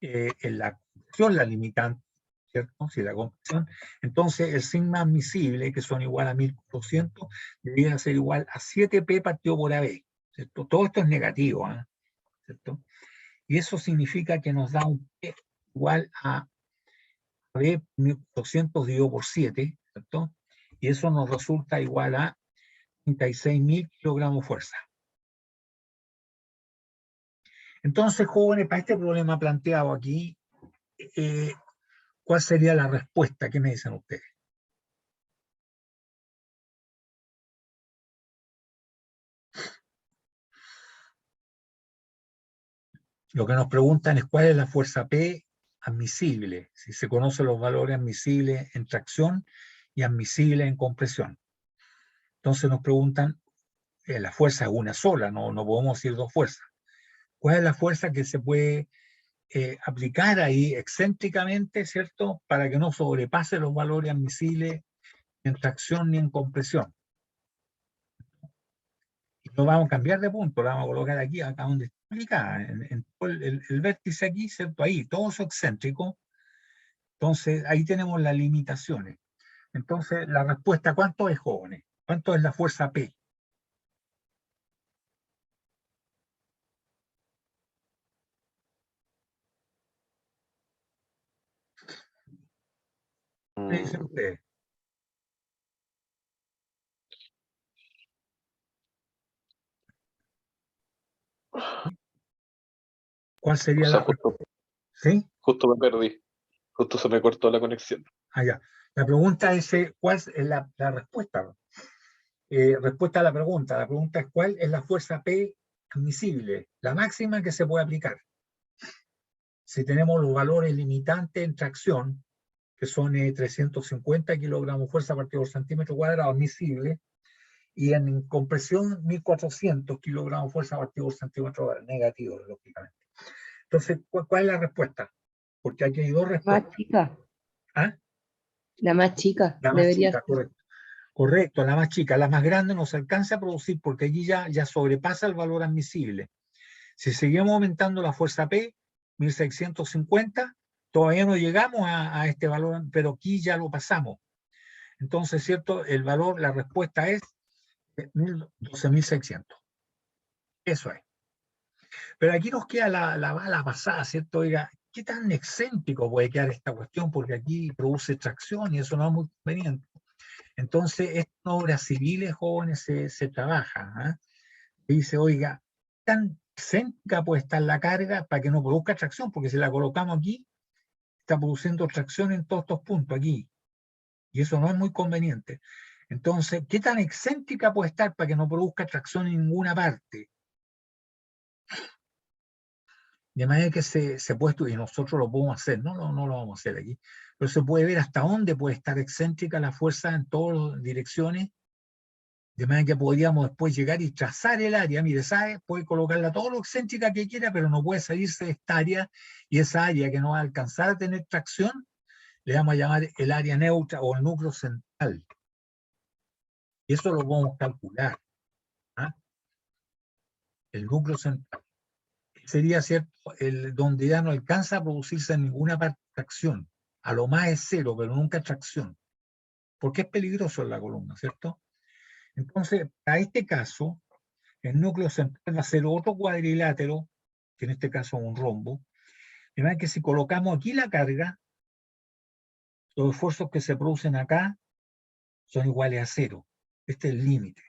en la compresión la limitante, ¿cierto? Si la compresión, entonces el sigma admisible, que son igual a 1400, debería ser igual a 7P partido por AB, ¿cierto? Todo esto es negativo, ¿cierto? Y eso significa que nos da un P igual a B 200 dividido por 7, ¿cierto? Y eso nos resulta igual a 36.000 kilogramos de fuerza. Entonces, jóvenes, para este problema planteado aquí, ¿cuál sería la respuesta? ¿Qué me dicen ustedes? Lo que nos preguntan es cuál es la fuerza P admisible, si se conocen los valores admisibles en tracción y admisibles en compresión. Entonces nos preguntan, la fuerza es una sola, no podemos decir dos fuerzas. ¿Cuál es la fuerza que se puede aplicar ahí excéntricamente, ¿cierto? Para que no sobrepase los valores admisibles en tracción ni en compresión. Y no vamos a cambiar de punto, la vamos a colocar aquí, acá donde está aplicada, en el vértice aquí, ¿cierto? Ahí, todo eso excéntrico. Entonces, ahí tenemos las limitaciones. Entonces, la respuesta, ¿cuánto es, jóvenes? ¿Cuánto es la fuerza P? ¿Qué dicen ustedes? ¿Cuál sería O sea, la... ¿Sí? justo me perdí. Justo se me cortó la conexión. Allá. La pregunta es, ¿cuál es la respuesta? Respuesta a la pregunta. La pregunta es, ¿cuál es la fuerza P admisible? La máxima que se puede aplicar. Si tenemos los valores limitantes en tracción, que son 350 kilogramos fuerza partido por centímetro cuadrado admisible, y en compresión 1400 kilogramos fuerza partido por centímetro cuadrado, negativo, lógicamente. Entonces, ¿cuál es la respuesta? Porque aquí hay dos Más respuestas. chica, ¿Ah? la más chica La más debería chica, ser. correcto. Correcto, la más chica. La más grande no se alcanza a producir porque allí ya sobrepasa el valor admisible. Si seguimos aumentando la fuerza P, 1650, todavía no llegamos a este valor, pero aquí ya lo pasamos. Entonces, ¿cierto? El valor, la respuesta es 12.600. Eso es. Pero aquí nos queda la bala pasada, ¿cierto? Oiga, ¿qué tan excéntrico puede quedar esta cuestión? Porque aquí produce tracción y eso no es muy conveniente. Entonces, estas obras civiles, jóvenes, se trabaja. Dice, oiga, tan excéntrica puede estar la carga para que no produzca tracción, porque si la colocamos aquí, está produciendo tracción en todos estos puntos aquí. Y eso no es muy conveniente. Entonces, ¿qué tan excéntrica puede estar para que no produzca tracción en ninguna parte? De manera que se puede estudiar, y nosotros lo podemos hacer, no lo vamos a hacer aquí, pero se puede ver hasta dónde puede estar excéntrica la fuerza en todas las direcciones, de manera que podríamos después llegar y trazar el área. Mire, ¿sabe? Puede colocarla todo lo excéntrica que quiera, pero no puede salirse de esta área, y esa área que no va a alcanzar a tener tracción, le vamos a llamar el área neutra o el núcleo central. Y eso lo podemos calcular. ¿Ah? El núcleo central. Sería, ¿cierto?, donde ya no alcanza a producirse en ninguna parte tracción. A lo más es cero, pero nunca tracción. Porque es peligroso en la columna, ¿cierto? Entonces, a este caso, el núcleo central va a ser otro cuadrilátero, que en este caso es un rombo. De manera que si colocamos aquí la carga, los esfuerzos que se producen acá son iguales a cero. Este es el límite.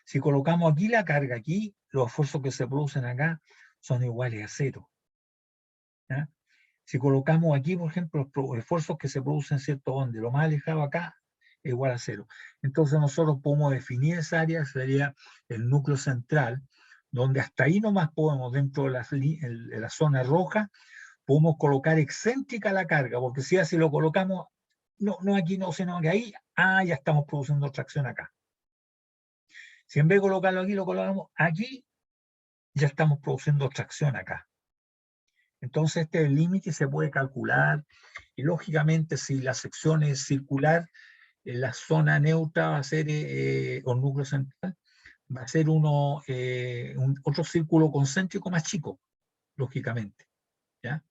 Si colocamos aquí la carga, aquí, los esfuerzos que se producen acá son iguales a cero. ¿Ya? Si colocamos aquí, por ejemplo, los esfuerzos que se producen, ¿cierto?, donde lo más alejado acá es igual a cero. Entonces nosotros podemos definir esa área, sería el núcleo central, donde hasta ahí nomás podemos, dentro de la zona roja, podemos colocar excéntrica la carga, porque si así lo colocamos, no aquí no, sino que ahí, ya estamos produciendo tracción acá. Si en vez de colocarlo aquí, lo colocamos aquí, ya estamos produciendo tracción acá. Entonces este es el límite, se puede calcular, y lógicamente si la sección es circular, la zona neutra va a ser, o núcleo central, va a ser otro círculo concéntrico más chico, lógicamente. ¿Ya?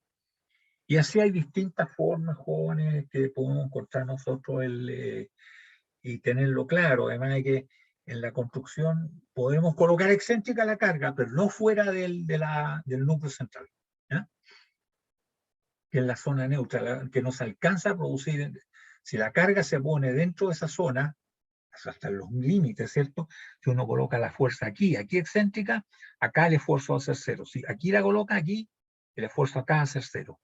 Y así hay distintas formas, jóvenes, que podemos encontrar nosotros y tenerlo claro. Además de que en la construcción podemos colocar excéntrica la carga, pero no fuera del núcleo central, ¿ya? Que es la zona neutra, que no se alcanza a producir. Si la carga se pone dentro de esa zona, hasta los límites, ¿cierto? Si uno coloca la fuerza aquí excéntrica, acá el esfuerzo va a ser cero. Si aquí la coloca aquí, el esfuerzo acá va a ser cero.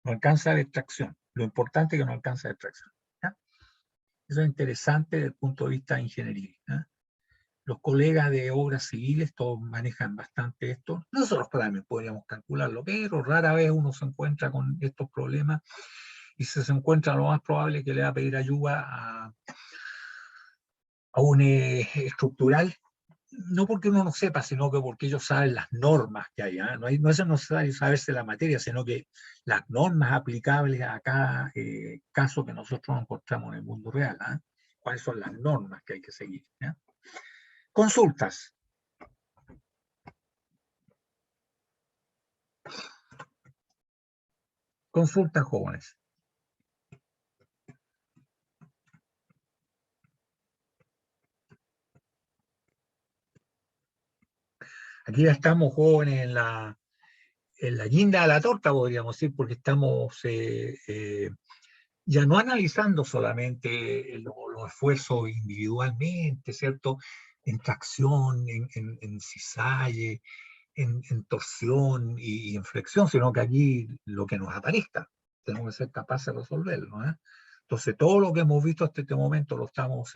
No alcanza la extracción. Lo importante es que no alcanza la extracción, ¿ya? Eso es interesante desde el punto de vista de ingeniería, ¿ya? Los colegas de obras civiles todos manejan bastante esto. Nosotros también podríamos calcularlo, pero rara vez uno se encuentra con estos problemas, y si se encuentra, lo más probable es que le va a pedir ayuda a un estructural, no porque uno no sepa, sino que porque ellos saben las normas que hay, ¿eh? No es necesario saberse la materia, sino que las normas aplicables a cada caso que nosotros nos encontramos en el mundo real, ¿eh? ¿Cuáles son las normas que hay que seguir? ¿Eh? Consultas. Consultas, jóvenes. Aquí ya estamos, jóvenes, en la guinda de la torta, podríamos decir, porque estamos ya no analizando solamente los esfuerzos individualmente, ¿cierto? En tracción, en cizalle, en torsión y en flexión, sino que aquí lo que nos aparezca, tenemos que ser capaces de resolverlo, ¿eh? Entonces, todo lo que hemos visto hasta este momento lo estamos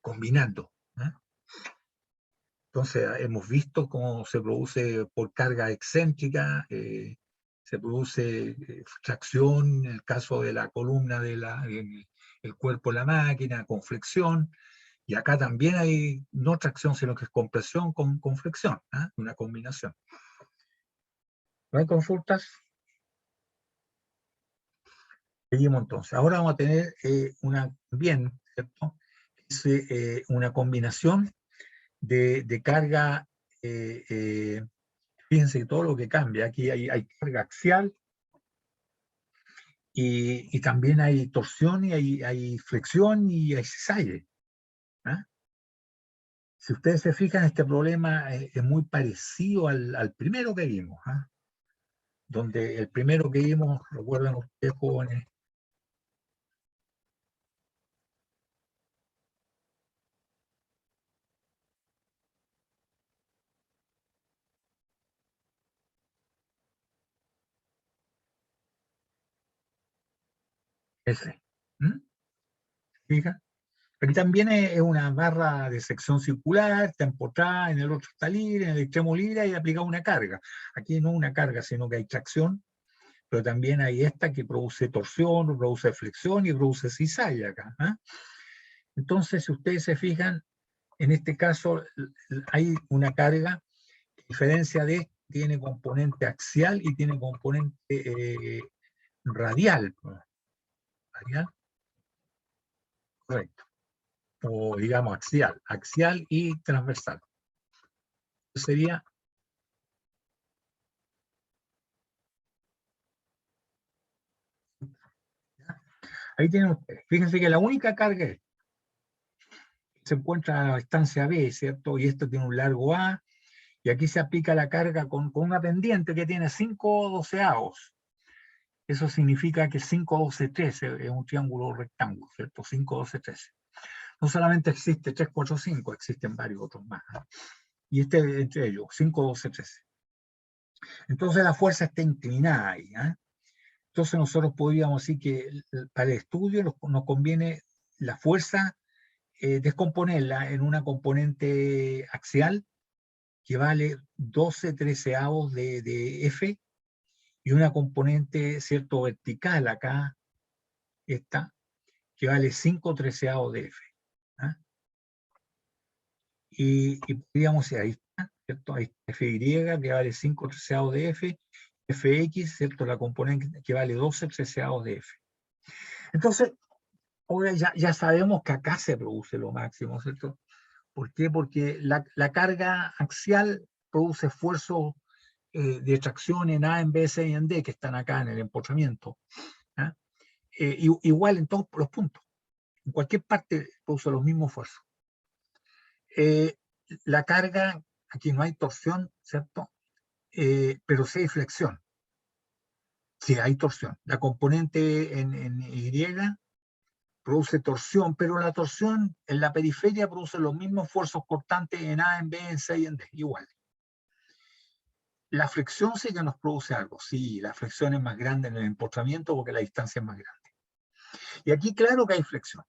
combinando, ¿eh? Entonces, hemos visto cómo se produce por carga excéntrica, se produce tracción en el caso de la columna del cuerpo de la máquina, con flexión, y acá también hay no tracción, sino que es compresión con flexión, ¿eh? Una combinación. ¿No hay consultas? Seguimos entonces. Ahora vamos a tener ¿cierto? Es una combinación de carga, fíjense que todo lo que cambia, aquí hay carga axial y también hay torsión y hay flexión y hay cizalle, ¿eh? Si ustedes se fijan, este problema es muy parecido al primero que vimos, ¿eh? Donde el primero que vimos, recuerdan ustedes, jóvenes, ese. ¿Fija? Aquí también es una barra de sección circular, está empotrada, en el otro está libre, en el extremo libre y aplica una carga. Aquí no una carga, sino que hay tracción, pero también hay esta que produce torsión, produce flexión y produce cizalla acá, ¿eh? Entonces, si ustedes se fijan, en este caso hay una carga, a diferencia de tiene componente axial y tiene componente radial. ¿Radial? Correcto. O digamos axial y transversal. Sería, ahí tienen ustedes. Fíjense que la única carga es, se encuentra a la distancia B, ¿cierto? Y esto tiene un largo A, y aquí se aplica la carga con una pendiente que tiene 5 doceavos. Eso significa que 5, 12, 13 es un triángulo rectángulo, ¿cierto? 5, 12, 13. No solamente existe 3, 4, 5, existen varios otros más, ¿eh? Y este entre ellos, 5, 12, 13. Entonces la fuerza está inclinada ahí, ¿eh? Entonces nosotros podríamos decir que para el estudio nos conviene la fuerza descomponerla en una componente axial que vale 12 treceavos de F y una componente, ¿cierto?, vertical acá, esta, que vale 5 treceavos de F. ¿Ah? Y podríamos decir, ahí está, ¿cierto? Ahí está Fy, que vale 5 treceavos de F, Fx, ¿cierto?, la componente que vale 12 treceavos de F. Entonces, ahora ya sabemos que acá se produce lo máximo, ¿cierto? ¿Por qué? Porque la carga axial produce esfuerzo de tracción en A, en B, C y en D, que están acá en el empotramiento, ¿ah? Igual en todos los puntos. En cualquier parte produce los mismos esfuerzos. La carga, aquí no hay torsión, ¿cierto? Pero sí hay flexión. Sí hay torsión. La componente en Y produce torsión, pero la torsión en la periferia produce los mismos esfuerzos cortantes en A, en B, en C y en D, igual. La fricción sí que nos produce algo. Sí, la fricción es más grande en el empotramiento porque la distancia es más grande. Y aquí claro que hay flexión.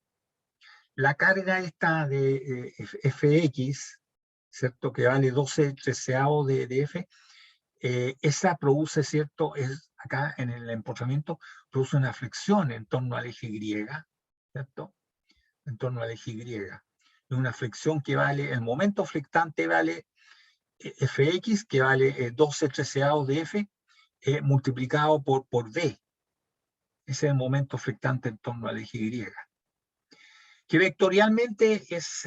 La carga esta de Fx, ¿cierto? Que vale 12 treceavos de F, esa produce, ¿cierto? Acá en el empotramiento produce una flexión en torno al eje Y, ¿cierto? En torno al eje Y. Y una flexión que vale, el momento flectante vale Fx, que vale 12 treceavos de F, multiplicado por D. Ese es el momento flectante en torno al eje Y. Que vectorialmente es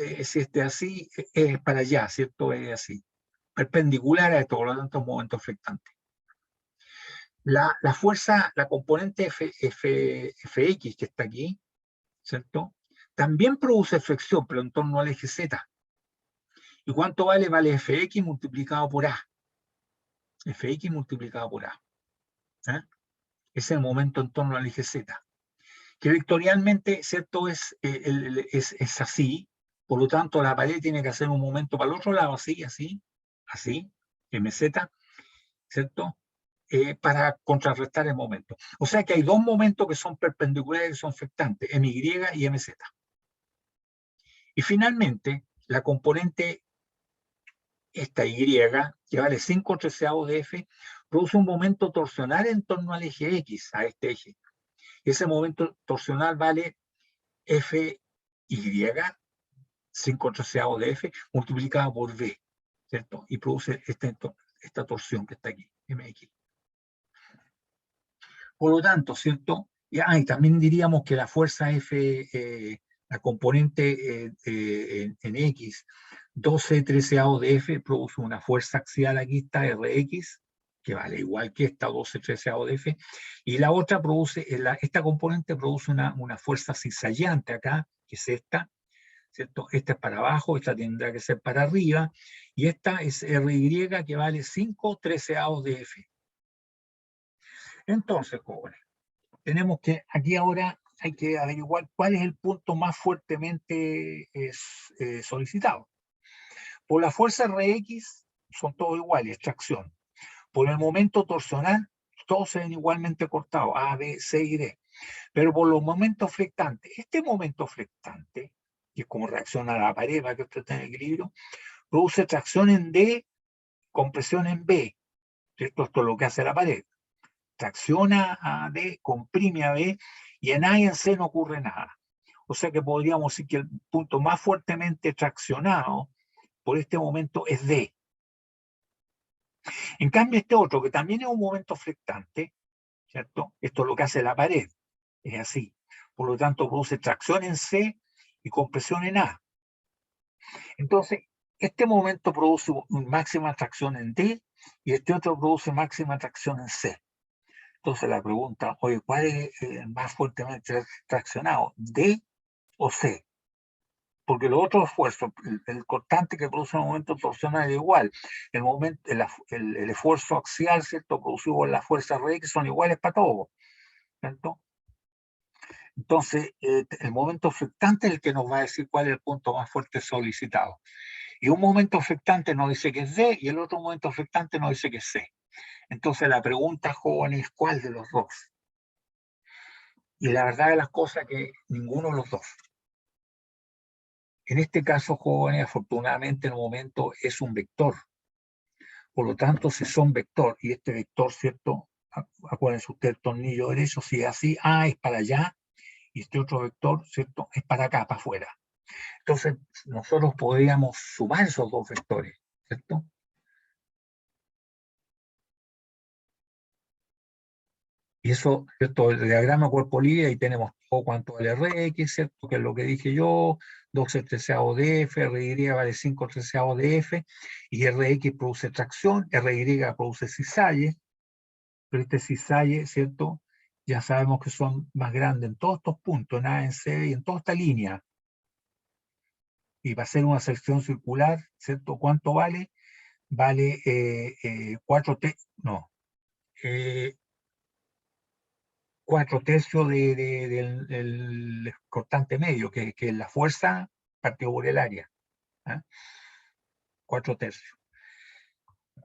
así, es para allá, ¿cierto? Es así, perpendicular a esto, por lo tanto, momento flectante. La fuerza, la componente Fx que está aquí, ¿cierto? También produce flexión, pero en torno al eje Z. ¿Y cuánto vale? Vale Fx multiplicado por A. Fx multiplicado por A. ¿Eh? Es el momento en torno al eje Z. Que vectorialmente, ¿cierto? Es así. Por lo tanto, la pared tiene que hacer un momento para el otro lado, así, MZ, ¿cierto? Para contrarrestar el momento. O sea que hay dos momentos que son perpendiculares, que son flectantes, MY y MZ. Y finalmente, la componente esta Y, que vale 5 treceavos de F, produce un momento torsional en torno al eje X, a este eje. Ese momento torsional vale Fy, 5 treceavos de F, multiplicado por V, ¿cierto? Y produce esta torsión que está aquí, MX. Por lo tanto, ¿cierto? Y también diríamos que la fuerza F, la componente en X, 12 treceavos de F, produce una fuerza axial, aquí está Rx, que vale igual que esta 12 treceavos de F, y la otra produce, esta componente produce una fuerza cizallante acá, que es esta, ¿cierto? Esta es para abajo, esta tendrá que ser para arriba, y esta es Ry, que vale 5 treceavos de F. Entonces, jóvenes, tenemos que, aquí ahora hay que averiguar cuál es el punto más fuertemente solicitado. Por la fuerza Rx son todos iguales, tracción. Por el momento torsional, todos se ven igualmente cortados, A, B, C y D. Pero por los momentos flectantes, este momento flectante, que es como reacciona a la pared para que usted esté en equilibrio, produce tracción en D, compresión en B. Esto es lo que hace la pared. Tracciona a D, comprime a B, y en A y en C no ocurre nada. O sea que podríamos decir que el punto más fuertemente traccionado por este momento es D. En cambio, este otro, que también es un momento flectante, ¿cierto? Esto es lo que hace la pared, es así. Por lo tanto, produce tracción en C y compresión en A. Entonces, este momento produce máxima tracción en D y este otro produce máxima tracción en C. Entonces la pregunta, oye, ¿cuál es más fuertemente traccionado? ¿D o C? Porque los otros esfuerzos, el cortante que produce un momento torsional es igual. El esfuerzo axial, ¿cierto? Producido por la fuerza Rx son iguales para todos, ¿cierto? Entonces, el momento flectante es el que nos va a decir cuál es el punto más fuerte solicitado. Y un momento flectante nos dice que es D y el otro momento flectante nos dice que es C. Entonces la pregunta, jóvenes, es ¿cuál de los dos? Y la verdad de las cosas es que ninguno de los dos. En este caso, jóvenes, afortunadamente el momento es un vector. Por lo tanto, si son vector y este vector, ¿cierto? Acuérdense usted, el tornillo derecho, si es así, A es para allá y este otro vector, ¿cierto? Es para acá, para afuera. Entonces, nosotros podríamos sumar esos dos vectores, ¿cierto? Y eso, ¿cierto? El diagrama cuerpo libre, ahí tenemos todo cuanto vale Rx, ¿cierto? Que es lo que dije yo, 12 treceavos de F, Ry vale 5 treceavos de F, y Rx produce tracción, Ry produce cisalle, pero este cisalle, ¿cierto? ya sabemos que son más grandes en todos estos puntos, en A, en C y en toda esta línea. Y para hacer una sección circular, ¿cierto? ¿Cuánto vale? Vale 4 tercios del cortante medio, que es la fuerza partido por el área. 4 tercios.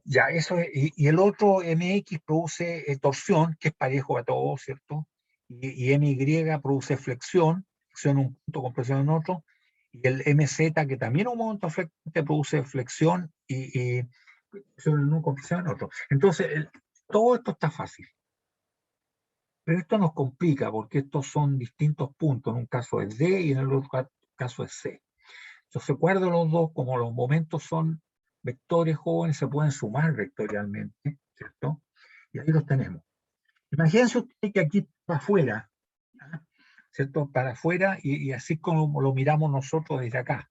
Ya, eso es, y el otro MX produce torsión, que es parejo a todo, ¿cierto? Y MY produce flexión en un punto, compresión en otro, y el MZ, que también es un momento flexible, produce flexión y presión en un, compresión en otro. Entonces, todo esto está fácil. Pero esto nos complica porque estos son distintos puntos. En un caso es D y en el otro caso es C. Entonces, guardo los dos, como los momentos son vectores jóvenes, se pueden sumar vectorialmente, ¿cierto? Y ahí los tenemos. Imagínense usted que aquí para afuera, ¿cierto? Para afuera, y así como lo miramos nosotros desde acá.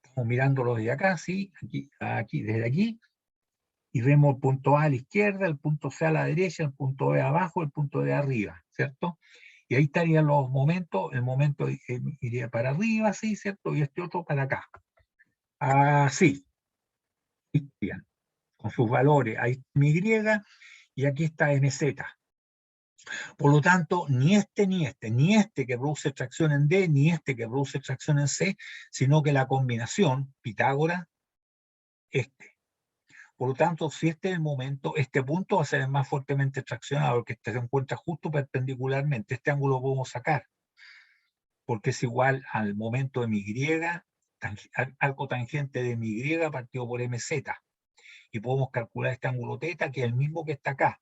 Estamos mirándolo desde acá, sí, aquí, desde aquí, y vemos el punto A a la izquierda, el punto C a la derecha, el punto B abajo, el punto D arriba, ¿cierto? Y ahí estarían los momentos, el momento iría para arriba, sí, ¿cierto? Y este otro para acá. Así, irían, con sus valores. Ahí está mi Y y aquí está MZ. Por lo tanto, ni este que produce tracción en D, ni este que produce tracción en C, sino que la combinación, Pitágoras, este. Por lo tanto, si este es el momento, este punto va a ser el más fuertemente traccionado, porque este se encuentra justo perpendicularmente. Este ángulo lo podemos sacar, porque es igual al momento de mi Y, arco tangente de mi Y partido por MZ. Y podemos calcular este ángulo θ, que es el mismo que está acá.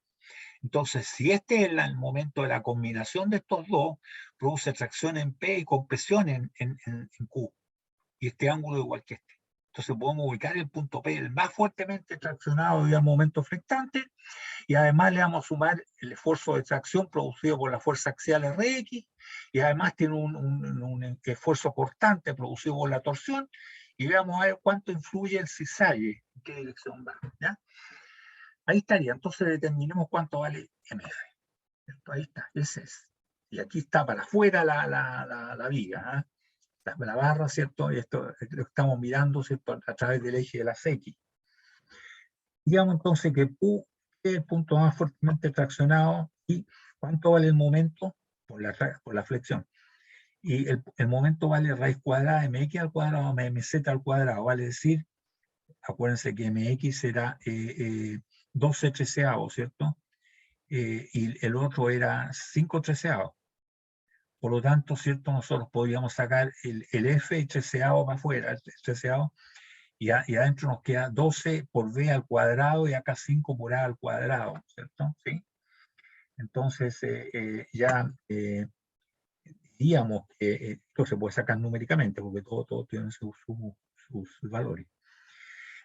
Entonces, si este es el momento de la combinación de estos dos, produce tracción en P y compresión en Q. Y este ángulo es igual que este. Entonces podemos ubicar el punto P, el más fuertemente traccionado y al momento flectante, y además le vamos a sumar el esfuerzo de tracción producido por la fuerza axial Rx, y además tiene un esfuerzo cortante producido por la torsión, y veamos a ver cuánto influye el cisalle, en qué dirección va, ¿ya? Ahí estaría, entonces determinemos cuánto vale MF. Ahí está, ese es. Y aquí está para afuera la viga, la barra, ¿cierto? Y esto lo estamos mirando, ¿cierto? A través del eje de las X. Digamos entonces que Q es el punto más fuertemente traccionado y cuánto vale el momento por la flexión. Y el momento vale raíz cuadrada de mx al cuadrado más mz al cuadrado, vale decir, acuérdense que mx será 12 treceavos, ¿cierto? Y el otro era 5 treceavos. Por lo tanto, ¿cierto? Nosotros podríamos sacar el f y treceavo para afuera, el treceavo, y adentro nos queda 12 por b al cuadrado y acá 5 por a al cuadrado, ¿cierto? ¿Sí? Entonces, ya diríamos que esto se puede sacar numéricamente, porque todo tiene sus valores.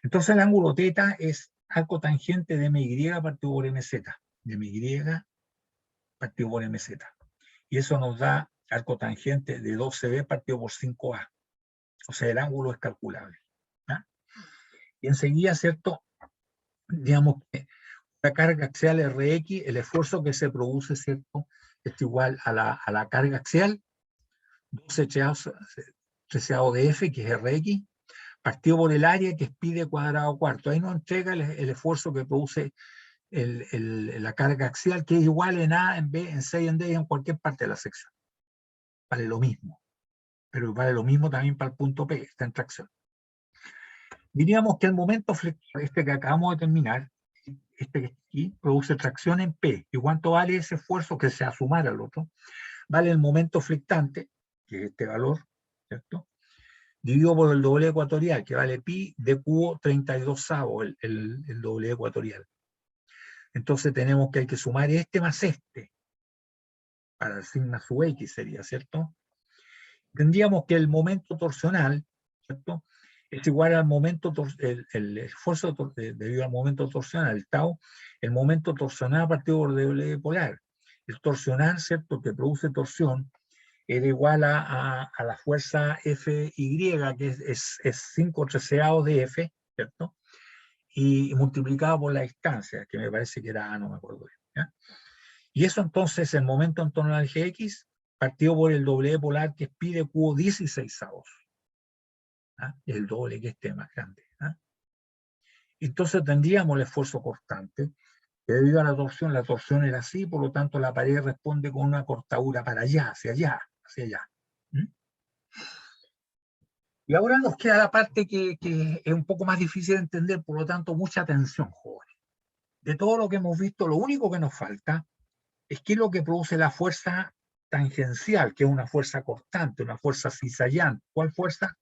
Entonces, el ángulo θ es arco tangente de MY partido por MZ, de MY partido por MZ. Y eso nos da arco tangente de 12b partido por 5a. O sea, el ángulo es calculable. ¿Ah? Y enseguida, ¿cierto? Digamos que la carga axial Rx, el esfuerzo que se produce, ¿cierto? Es igual a la carga axial, 12 treceavos de F, que es Rx, partido por el área, que es pi de cuadrado cuarto. Ahí nos entrega el esfuerzo que produce la carga axial, que es igual en A, en B, en C y en D, y en cualquier parte de la sección. Vale lo mismo. Pero vale lo mismo también para el punto P, está en tracción. Diríamos que el momento flector, este que acabamos de terminar, este que está aquí, produce tracción en P. ¿Y cuánto vale ese esfuerzo que se va a sumar al otro? Vale el momento flectante, que es este valor, ¿cierto? Dividido por el doble ecuatorial, que vale pi de cubo 32avo, el doble ecuatorial. Entonces tenemos que hay que sumar este más este, para el sigma sub x sería, ¿cierto? Tendríamos que el momento torsional, ¿cierto? Es igual al momento, el esfuerzo debido al momento torsional, el tau, el momento torsional partido por doble polar. El torsional, ¿cierto?, que produce torsión, era igual a la fuerza Fy, que es 5 treceavos de F, ¿cierto? Y multiplicado por la distancia, que me parece que era A, no me acuerdo bien, ¿ya? Y eso entonces, el momento en torno al eje X, partido por el doble polar, que es pi de cubo 16avos. El doble que esté más grande. Entonces tendríamos el esfuerzo cortante, que debido a la torsión era así, por lo tanto la pared responde con una cortadura para allá, hacia allá, hacia allá. Y ahora nos queda la parte que es un poco más difícil de entender, por lo tanto, mucha atención, jóvenes. De todo lo que hemos visto, lo único que nos falta es qué es lo que produce la fuerza tangencial, que es una fuerza cortante, una fuerza cizallante. ¿Cuál fuerza?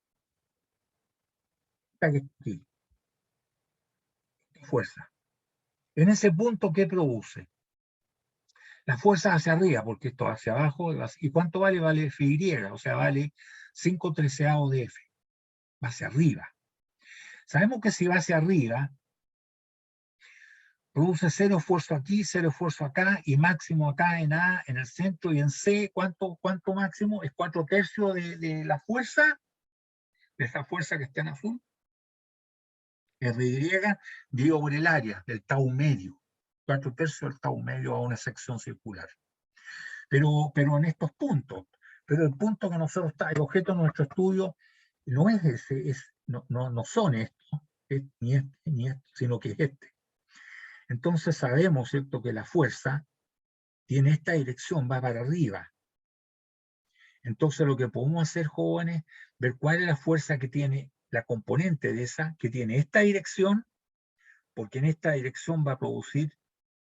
Esta que está aquí. Fuerza. En ese punto, ¿qué produce? La fuerza hacia arriba, porque esto hacia abajo. ¿Y cuánto vale? Vale Φy, o sea, vale 5/13 de F. Va hacia arriba. Sabemos que si va hacia arriba, produce cero esfuerzo aquí, cero esfuerzo acá, y máximo acá en A, en el centro, y en C, ¿cuánto máximo? Es 4/3 de la fuerza, de esa fuerza que está en azul. RY dividido por el área del tau medio. 4/3 del tau medio a una sección circular. Pero en estos puntos. Pero el punto que nosotros está, el objeto de nuestro estudio no es ese, no son estos, ni este, sino que es este. Entonces sabemos, ¿cierto?, que la fuerza tiene esta dirección, va para arriba. Entonces lo que podemos hacer, jóvenes, ver cuál es la fuerza que tiene la componente de esa, que tiene esta dirección, porque en esta dirección va a producir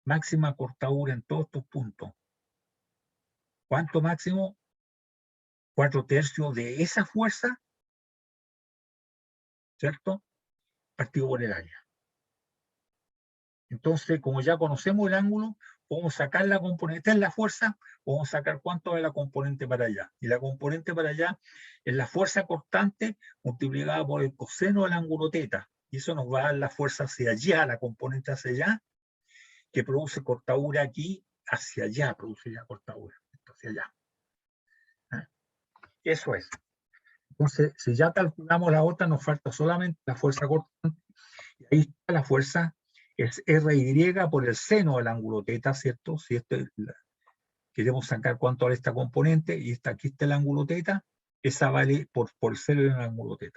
máxima cortadura en todos estos puntos. ¿Cuánto máximo? 4/3 de esa fuerza, ¿cierto?, partido por el área. Entonces, como ya conocemos el ángulo, podemos sacar la componente, esta es la fuerza, podemos sacar cuánto es la componente para allá. Y la componente para allá es la fuerza cortante multiplicada por el coseno del ángulo θ. Y eso nos va a dar la fuerza hacia allá, la componente hacia allá, que produce cortadura aquí, hacia allá, produce ya cortadura, hacia allá. Eso es. Entonces, si ya calculamos la otra, nos falta solamente la fuerza cortante. Y ahí está la fuerza, es RY por el seno del ángulo θ, ¿cierto? Si queremos sacar cuánto vale esta componente, y aquí está el ángulo θ, esa vale por el seno del ángulo θ.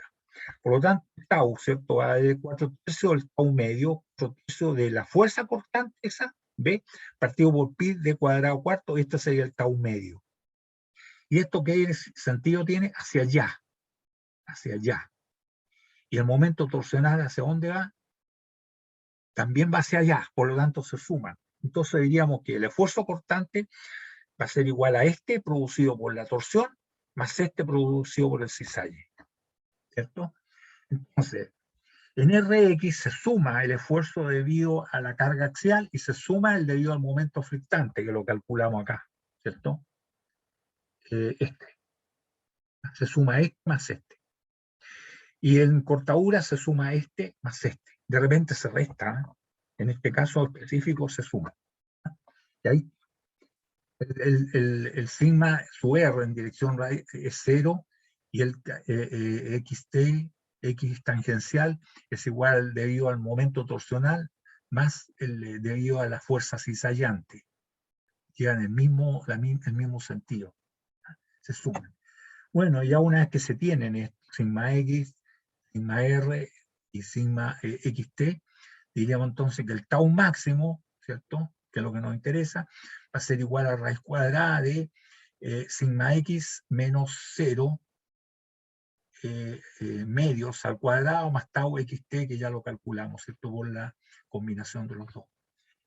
Por lo tanto, tau, ¿cierto?, va de 4/3 del tau medio, 4/3 de la fuerza cortante, esa, ¿ve?, partido por pi de cuadrado cuarto, este sería el tau medio. ¿Y esto qué sentido tiene? Hacia allá, hacia allá. Y el momento torsional, ¿hacia dónde va? También va hacia allá, por lo tanto se suman. Entonces diríamos que el esfuerzo cortante va a ser igual a este producido por la torsión, más este producido por el cisalle, ¿cierto? Entonces, en Rx se suma el esfuerzo debido a la carga axial y se suma el debido al momento flectante, que lo calculamos acá, ¿cierto? Se suma este más este. Y en cortadura se suma este más este. De repente se resta, en este caso específico se suma. Y ahí el sigma, su R en dirección es 0, y el xt, x tangencial, es igual debido al momento torsional más debido a la fuerza cizallante. Llegan el mismo sentido. Se suman. Bueno, ya una vez que se tienen sigma x, sigma r y sigma xt, diríamos entonces que el tau máximo, ¿cierto?, que es lo que nos interesa, va a ser igual a raíz cuadrada de sigma x menos 0 medios al cuadrado más tau xt, que ya lo calculamos, ¿cierto?, por la combinación de los dos.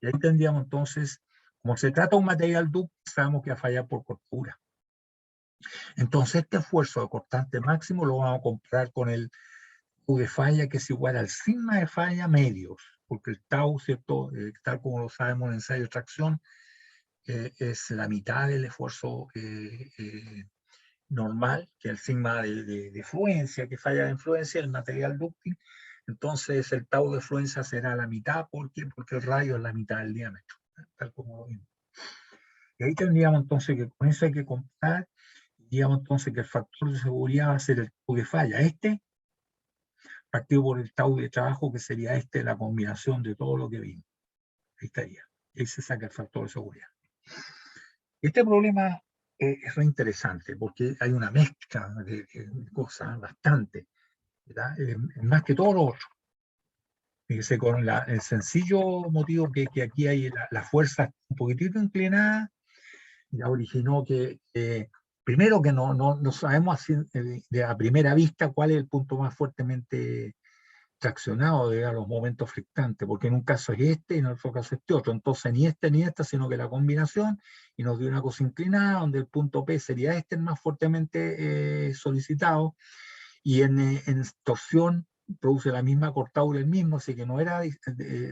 Y ahí tendríamos entonces, como se trata de un material dúctil, sabemos que va a fallar por cortadura. Entonces este esfuerzo de cortante máximo lo vamos a comparar con el tau de falla, que es igual al sigma de falla medios, porque el tau, ¿cierto?, tal como lo sabemos en ensayo de tracción, es la mitad del esfuerzo normal, que el sigma de fluencia, que falla de influencia, el material dúctil. Entonces el tau de fluencia será la mitad, porque el radio es la mitad del diámetro, tal como lo vimos. Y ahí tendríamos entonces que con eso hay que comparar, digamos entonces que el factor de seguridad va a ser el tau de falla, partido por el tau de trabajo, que sería la combinación de todo lo que vimos. Ahí estaría. Ahí se saca el factor de seguridad. Este problema es re interesante porque hay una mezcla de cosas bastante, ¿verdad? Más que todo lo otro. Fíjese, con el sencillo motivo que aquí hay la fuerza un poquitito inclinada, ya originó primero que no sabemos así, a primera vista cuál es el punto más fuertemente traccionado de los momentos flectantes, porque en un caso es este y en otro caso es este otro. Entonces ni este ni esta, sino que la combinación, y nos dio una cosa inclinada, donde el punto P sería este el más fuertemente solicitado, y en torsión produce la misma cortadura el mismo, así que no era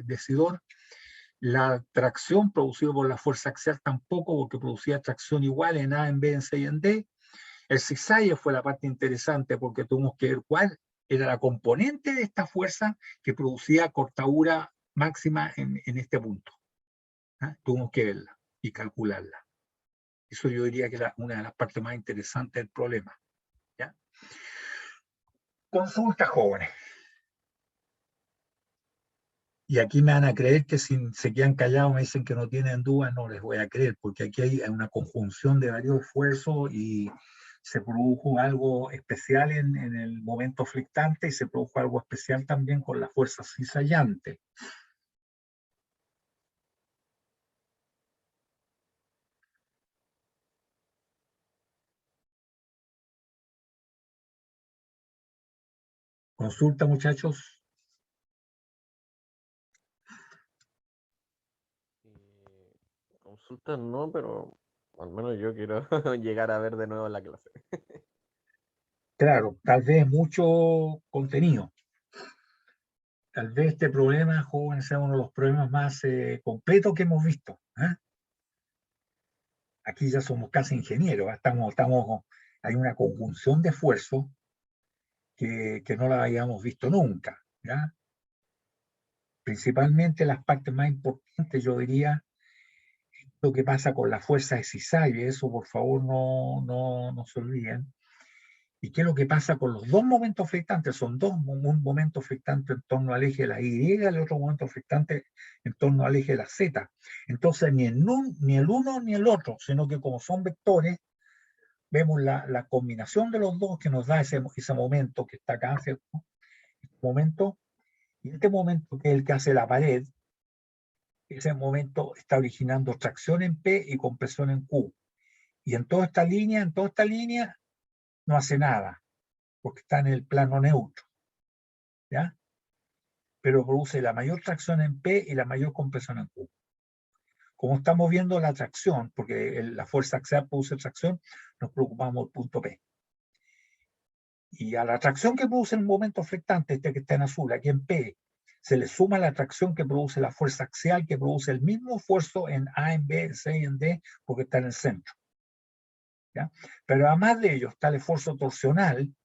decidor. La tracción producida por la fuerza axial tampoco, porque producía tracción igual en A, en B, en C y en D. El cisalle fue la parte interesante porque tuvimos que ver cuál era la componente de esta fuerza que producía cortadura máxima en este punto. ¿Ah? Tuvimos que verla y calcularla. Eso yo diría que era una de las partes más interesantes del problema. ¿Ya? Consulta, jóvenes. Y aquí me van a creer que si se quedan callados me dicen que no tienen dudas, no les voy a creer, porque aquí hay una conjunción de varios esfuerzos y se produjo algo especial en el momento flectante y se produjo algo especial también con la fuerza cizallante. Consulta, muchachos. Consultas no, pero al menos yo quiero llegar a ver de nuevo la clase. Claro, tal vez mucho contenido. Tal vez este problema, jóvenes, sea uno de los problemas más completos que hemos visto. ¿Eh? Aquí ya somos casi ingenieros, hay una conjunción de esfuerzos que no la habíamos visto nunca, ¿ya? Principalmente las partes más importantes, yo diría, lo que pasa con la fuerza de cisalle, eso por favor no se olviden. ¿Y qué es lo que pasa con los dos momentos flectantes? Son dos, un momento flectante en torno al eje de la Y y el otro momento flectante en torno al eje de la Z. Entonces ni el uno ni el otro, sino que como son vectores, vemos la combinación de los dos que nos da ese momento que está acá, ¿cierto? Este momento, y este momento que es el que hace la pared, ese momento está originando tracción en P y compresión en Q. Y en toda esta línea no hace nada, porque está en el plano neutro, ¿ya? Pero produce la mayor tracción en P y la mayor compresión en Q. Como estamos viendo la tracción, porque la fuerza axial produce tracción, nos preocupamos del punto P. Y a la tracción que produce el momento flectante, este que está en azul, aquí en P, se le suma la tracción que produce la fuerza axial, que produce el mismo esfuerzo en A, en B, en C y en D, porque está en el centro. ¿Ya? Pero además de ello está el esfuerzo torsional,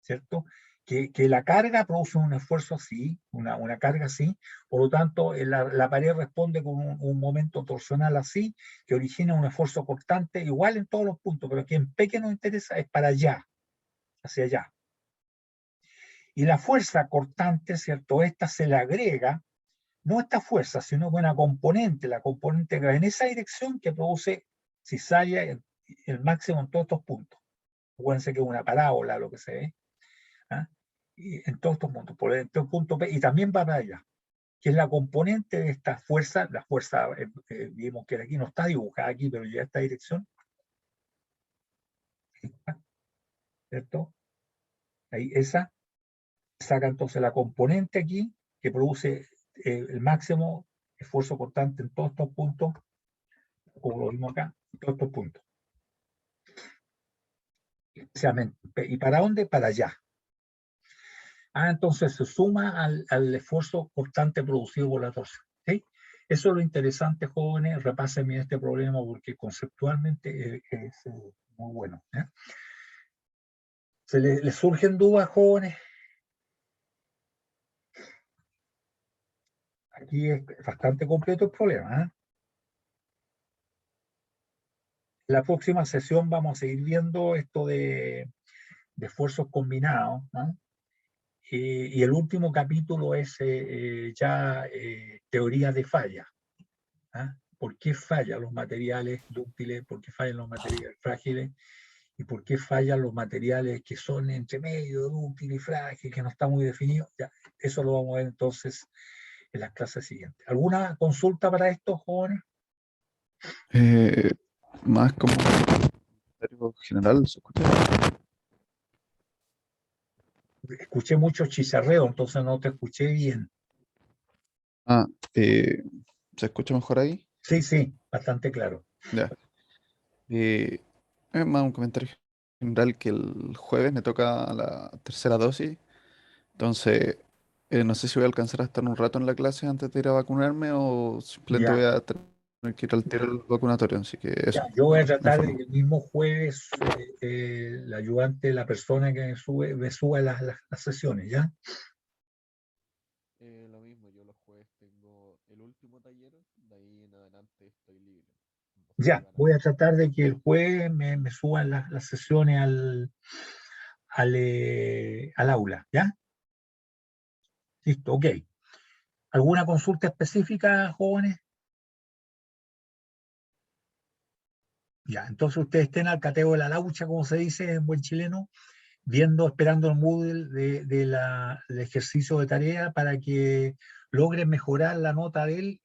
¿cierto? Que la carga produce un esfuerzo así, una carga así, por lo tanto la pared responde con un momento torsional así, que origina un esfuerzo cortante igual en todos los puntos, pero aquí en P que nos interesa es para allá, hacia allá. Y la fuerza cortante, ¿cierto? Esta se le agrega, no esta fuerza, sino una componente, la componente que va en esa dirección que produce cizalla el máximo en todos estos puntos. Acuérdense que es una parábola lo que se ve. ¿Ah? Y en todos estos puntos, por el punto P, y también va para allá, que es la componente de esta fuerza, la fuerza, vimos que aquí no está dibujada aquí, pero ya esta dirección, ¿cierto? Ahí esa, saca entonces la componente aquí, que produce el máximo esfuerzo cortante en todos estos puntos, como lo vimos acá, en todos estos puntos. Especialmente. ¿Y para dónde? Para allá. Entonces se suma al esfuerzo cortante producido por la torsión. ¿Sí? Eso es lo interesante, jóvenes. Repásenme este problema porque conceptualmente es muy bueno. ¿Eh? ¿Se les surgen dudas, jóvenes? Aquí es bastante completo el problema. ¿Eh? En la próxima sesión vamos a seguir viendo esto de esfuerzos combinados. ¿No? Y el último capítulo es ya teoría de falla. ¿Ah? por qué fallan los materiales dúctiles, por qué fallan los materiales frágiles y por qué fallan los materiales que son entre medio, dúctil y frágil, que no está muy definido. Ya, eso lo vamos a ver entonces en las clases siguientes. ¿Alguna consulta para esto, jóvenes? Eh, Más como comentario general, ¿se escucha? Escuché mucho chicharreo, entonces no te escuché bien. Ah, eh, ¿Se escucha mejor ahí? Sí, sí, bastante claro. Ya. Eh, es más un comentario general que el jueves me toca la tercera dosis. Entonces, no sé si voy a alcanzar a estar un rato en la clase antes de ir a vacunarme o simplemente Ya, voy a tener que ir al tiro al vacunatorio. Así que ya, eso, yo voy a me tratar de informo. que el mismo jueves el ayudante, la persona que me suba las sesiones, ¿ya? Lo mismo, yo los jueves tengo el último taller, de ahí en adelante estoy libre. No sé si Ya, van a voy a haber. tratar de que el jueves me suban las sesiones al aula, ¿ya? Listo, ok. ¿Alguna consulta específica, jóvenes? Ya, entonces ustedes estén al cateo de la laucha, como se dice en buen chileno, viendo, esperando el Moodle del ejercicio de tarea para que logren mejorar la nota del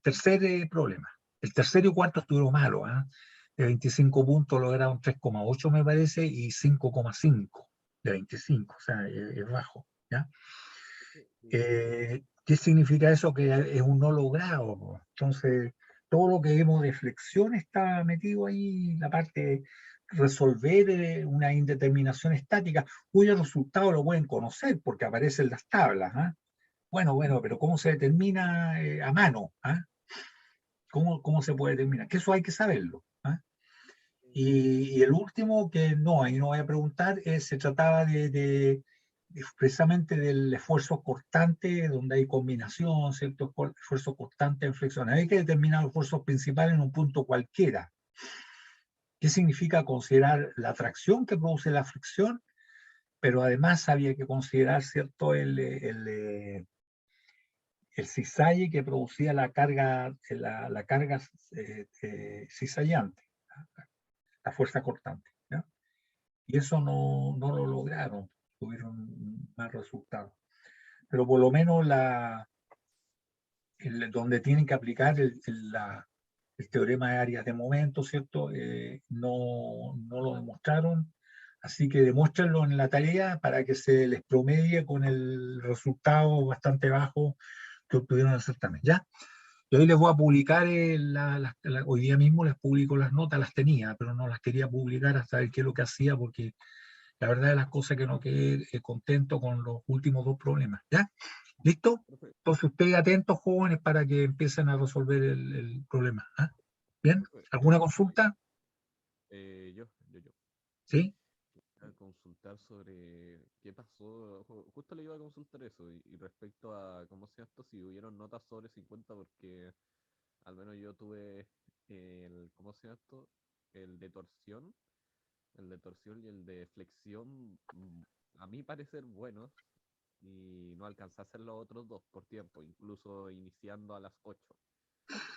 tercer problema. El tercero y cuarto estuvieron malos, ¿ah? De 25 puntos lograron 3,8 me parece y 5,5 de 25, o sea, es bajo, ¿ya? ¿Qué significa eso? Que es un no logrado, po. Entonces, todo lo que vemos de flexión está metido ahí, la parte de resolver una indeterminación estática, cuyo resultado lo pueden conocer porque aparecen las tablas. ¿Ah? Bueno, pero ¿cómo se determina a mano? ¿Ah? ¿Cómo se puede determinar? Que eso hay que saberlo. ¿Ah? Y el último, que no, ahí no voy a preguntar, se trataba precisamente del esfuerzo constante, donde hay combinación, ¿cierto? Esfuerzo constante en flexión. Hay que determinar los esfuerzos principales en un punto cualquiera. ¿Qué significa considerar la tracción que produce la fricción? Pero además había que considerar, ¿cierto? El cisalle que producía la carga cizallante, la fuerza cortante. ¿Ya? Y eso no lo lograron, tuvieron más resultados. Pero por lo menos donde tienen que aplicar el teorema de áreas de momento, ¿cierto? No lo demostraron, así que demuéstrenlo en la tarea para que se les promedie con el resultado bastante bajo que obtuvieron en el certamen, ¿ya? Y hoy les voy a publicar, hoy día mismo les publico las notas, las tenía, pero no las quería publicar hasta ver qué es lo que hacía, porque la verdad de las cosas que no quedé contento con los últimos dos problemas, ¿ya? ¿Listo? Profe, Entonces ustedes atentos, jóvenes, para que empiecen a resolver el problema. ¿Ah? ¿Bien? profe, ¿Alguna consulta? yo. ¿Sí? A consultar sobre qué pasó. Justo le iba a consultar eso. Y respecto a, ¿cómo se llama esto? Si hubieron notas sobre 50, porque al menos yo tuve ¿cómo se llama esto? El de torsión. El de torsión y el de flexión, a mi parecer, buenos. Y no alcancé a hacer los otros dos por tiempo, incluso iniciando a las 8.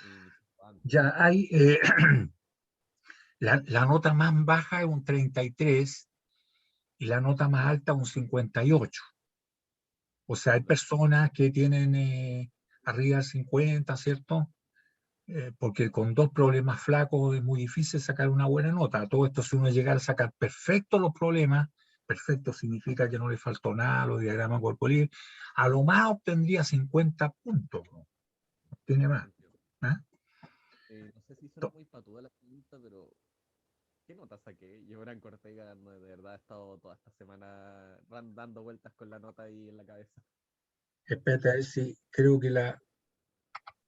Iniciando antes. Ya hay, la nota más baja es un 33 y la nota más alta un 58. O sea, hay Ya. personas que tienen arriba del 50, ¿cierto? Porque con dos problemas flacos es muy difícil sacar una buena nota. Todo esto, si uno llegara a sacar perfecto los problemas, perfecto significa que no le faltó nada, los diagramas corporales, a lo más obtendría 50 puntos, ¿no? Tiene más. Entiendo. ¿Ah? No sé si suena muy patuda la pregunta, pero ¿qué nota saqué? Yo, Branco Ortega, no, de verdad he estado toda esta semana dando vueltas con la nota ahí en la cabeza. Espérate a ver si creo que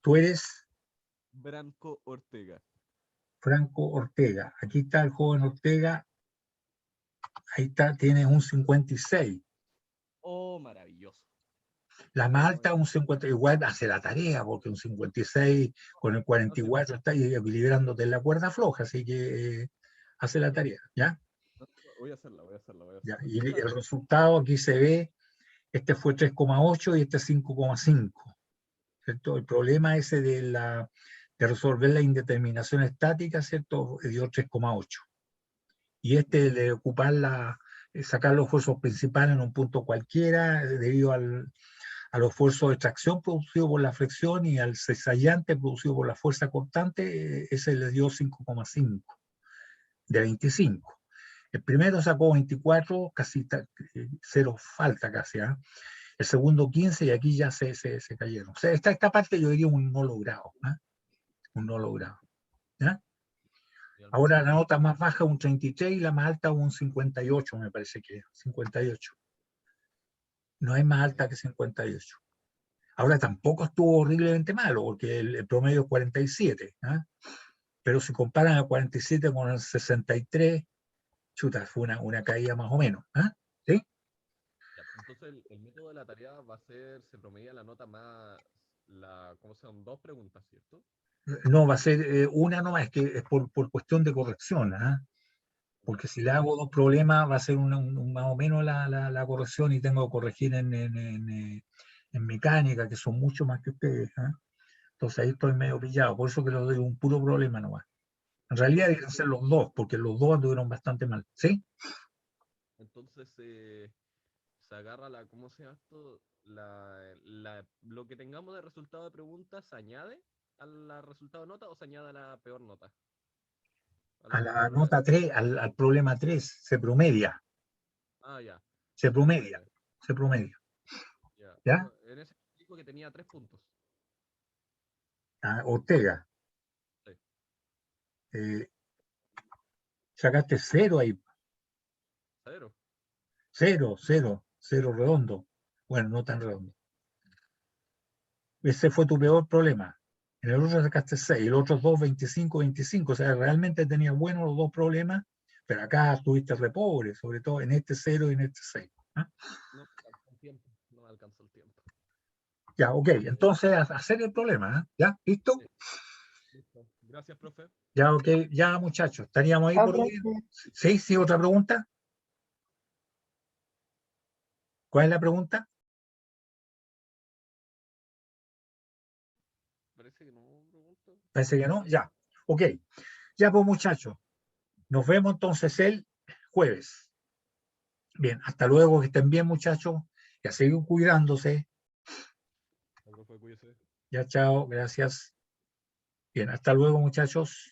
tú eres Branco Ortega. Franco Ortega. Aquí está el joven Ortega, ahí está, tiene un 56. Oh, maravilloso. La más Oh, alta, un 50, igual hace la tarea, porque un 56 con el no sé, 44 está equilibrándote en la cuerda floja, así que hace la tarea, ¿ya? no, voy a hacerla, voy a hacerla, voy a ¿Ya? hacerla. Y Está el bien. resultado aquí se ve, este fue 3,8 y este 5,5, ¿cierto? El problema ese de resolver la indeterminación estática, ¿cierto? Dio 3,8. Y este de ocupar sacar los esfuerzos principales en un punto cualquiera, debido a los esfuerzos de extracción producidos por la flexión y al cesallante producido por la fuerza cortante, ese le dio 5,5 de 25. El primero sacó 24, casi cero falta casi, ¿eh? El segundo 15 y aquí ya se cayeron. O sea, esta parte yo diría un no logrado, ¿eh? Un no logrado. ¿Ya? Ahora la nota más baja un 33 y la más alta un 58, me parece que es, 58. No hay más alta que 58. Ahora tampoco estuvo horriblemente malo, porque el promedio es 47. ¿Eh? Pero si comparan el 47 con el 63, chuta, fue una caída más o menos. ¿Eh? ¿Sí? Entonces el método de la tarea va a ser, se promedia la nota más, ¿cómo se llaman? 2 preguntas, ¿cierto? No, va a ser una nomás, es que es por cuestión de corrección. ¿Eh? Porque si le hago 2 problemas va a ser más o menos la corrección y tengo que corregir en mecánica, que son mucho más que ustedes. ¿Eh? Entonces ahí estoy medio pillado, por eso que les doy un puro problema nomás. En realidad deben ser los 2, porque los 2 anduvieron bastante mal. ¿Sí? Entonces se agarra ¿cómo se llama esto? Lo que tengamos de resultado de preguntas se añade al resultado de nota o se añade a la peor nota. A la nota 3, al problema 3, se promedia. Ah, ya. Se promedia. Se promedia. Ya. ¿Ya? Bueno, en ese dijo que tenía 3 puntos. Ortega. Sí. Sacaste 0 ahí. 0. 0, 0, 0 redondo. Bueno, no tan redondo. Ese fue tu peor problema. En el otro sacaste 6, el otro 2, 25, 25. O sea, realmente tenías buenos los 2 problemas, pero acá estuviste re pobre, sobre todo en este 0 y en este 6. ¿Ah? No me alcanzó el tiempo. No me alcanzó el tiempo. Ya, ok. Entonces, hacer el problema. ¿Eh? ¿Ya? ¿Listo? Sí. Listo. Gracias, profe. Ya, ok. Ya, muchachos. ¿Estaríamos ahí Ah, por hoy? profe. ¿Sí? ¿Sí? ¿Otra pregunta? ¿Cuál es la pregunta? Parece que no pregunto. Parece que no. Ya. Ok. Ya, pues, muchachos. Nos vemos entonces el jueves. Bien, hasta luego, que estén bien, muchachos. Y a seguir cuidándose. El profe, cuídese. Ya, chao, gracias. Bien, hasta luego, muchachos.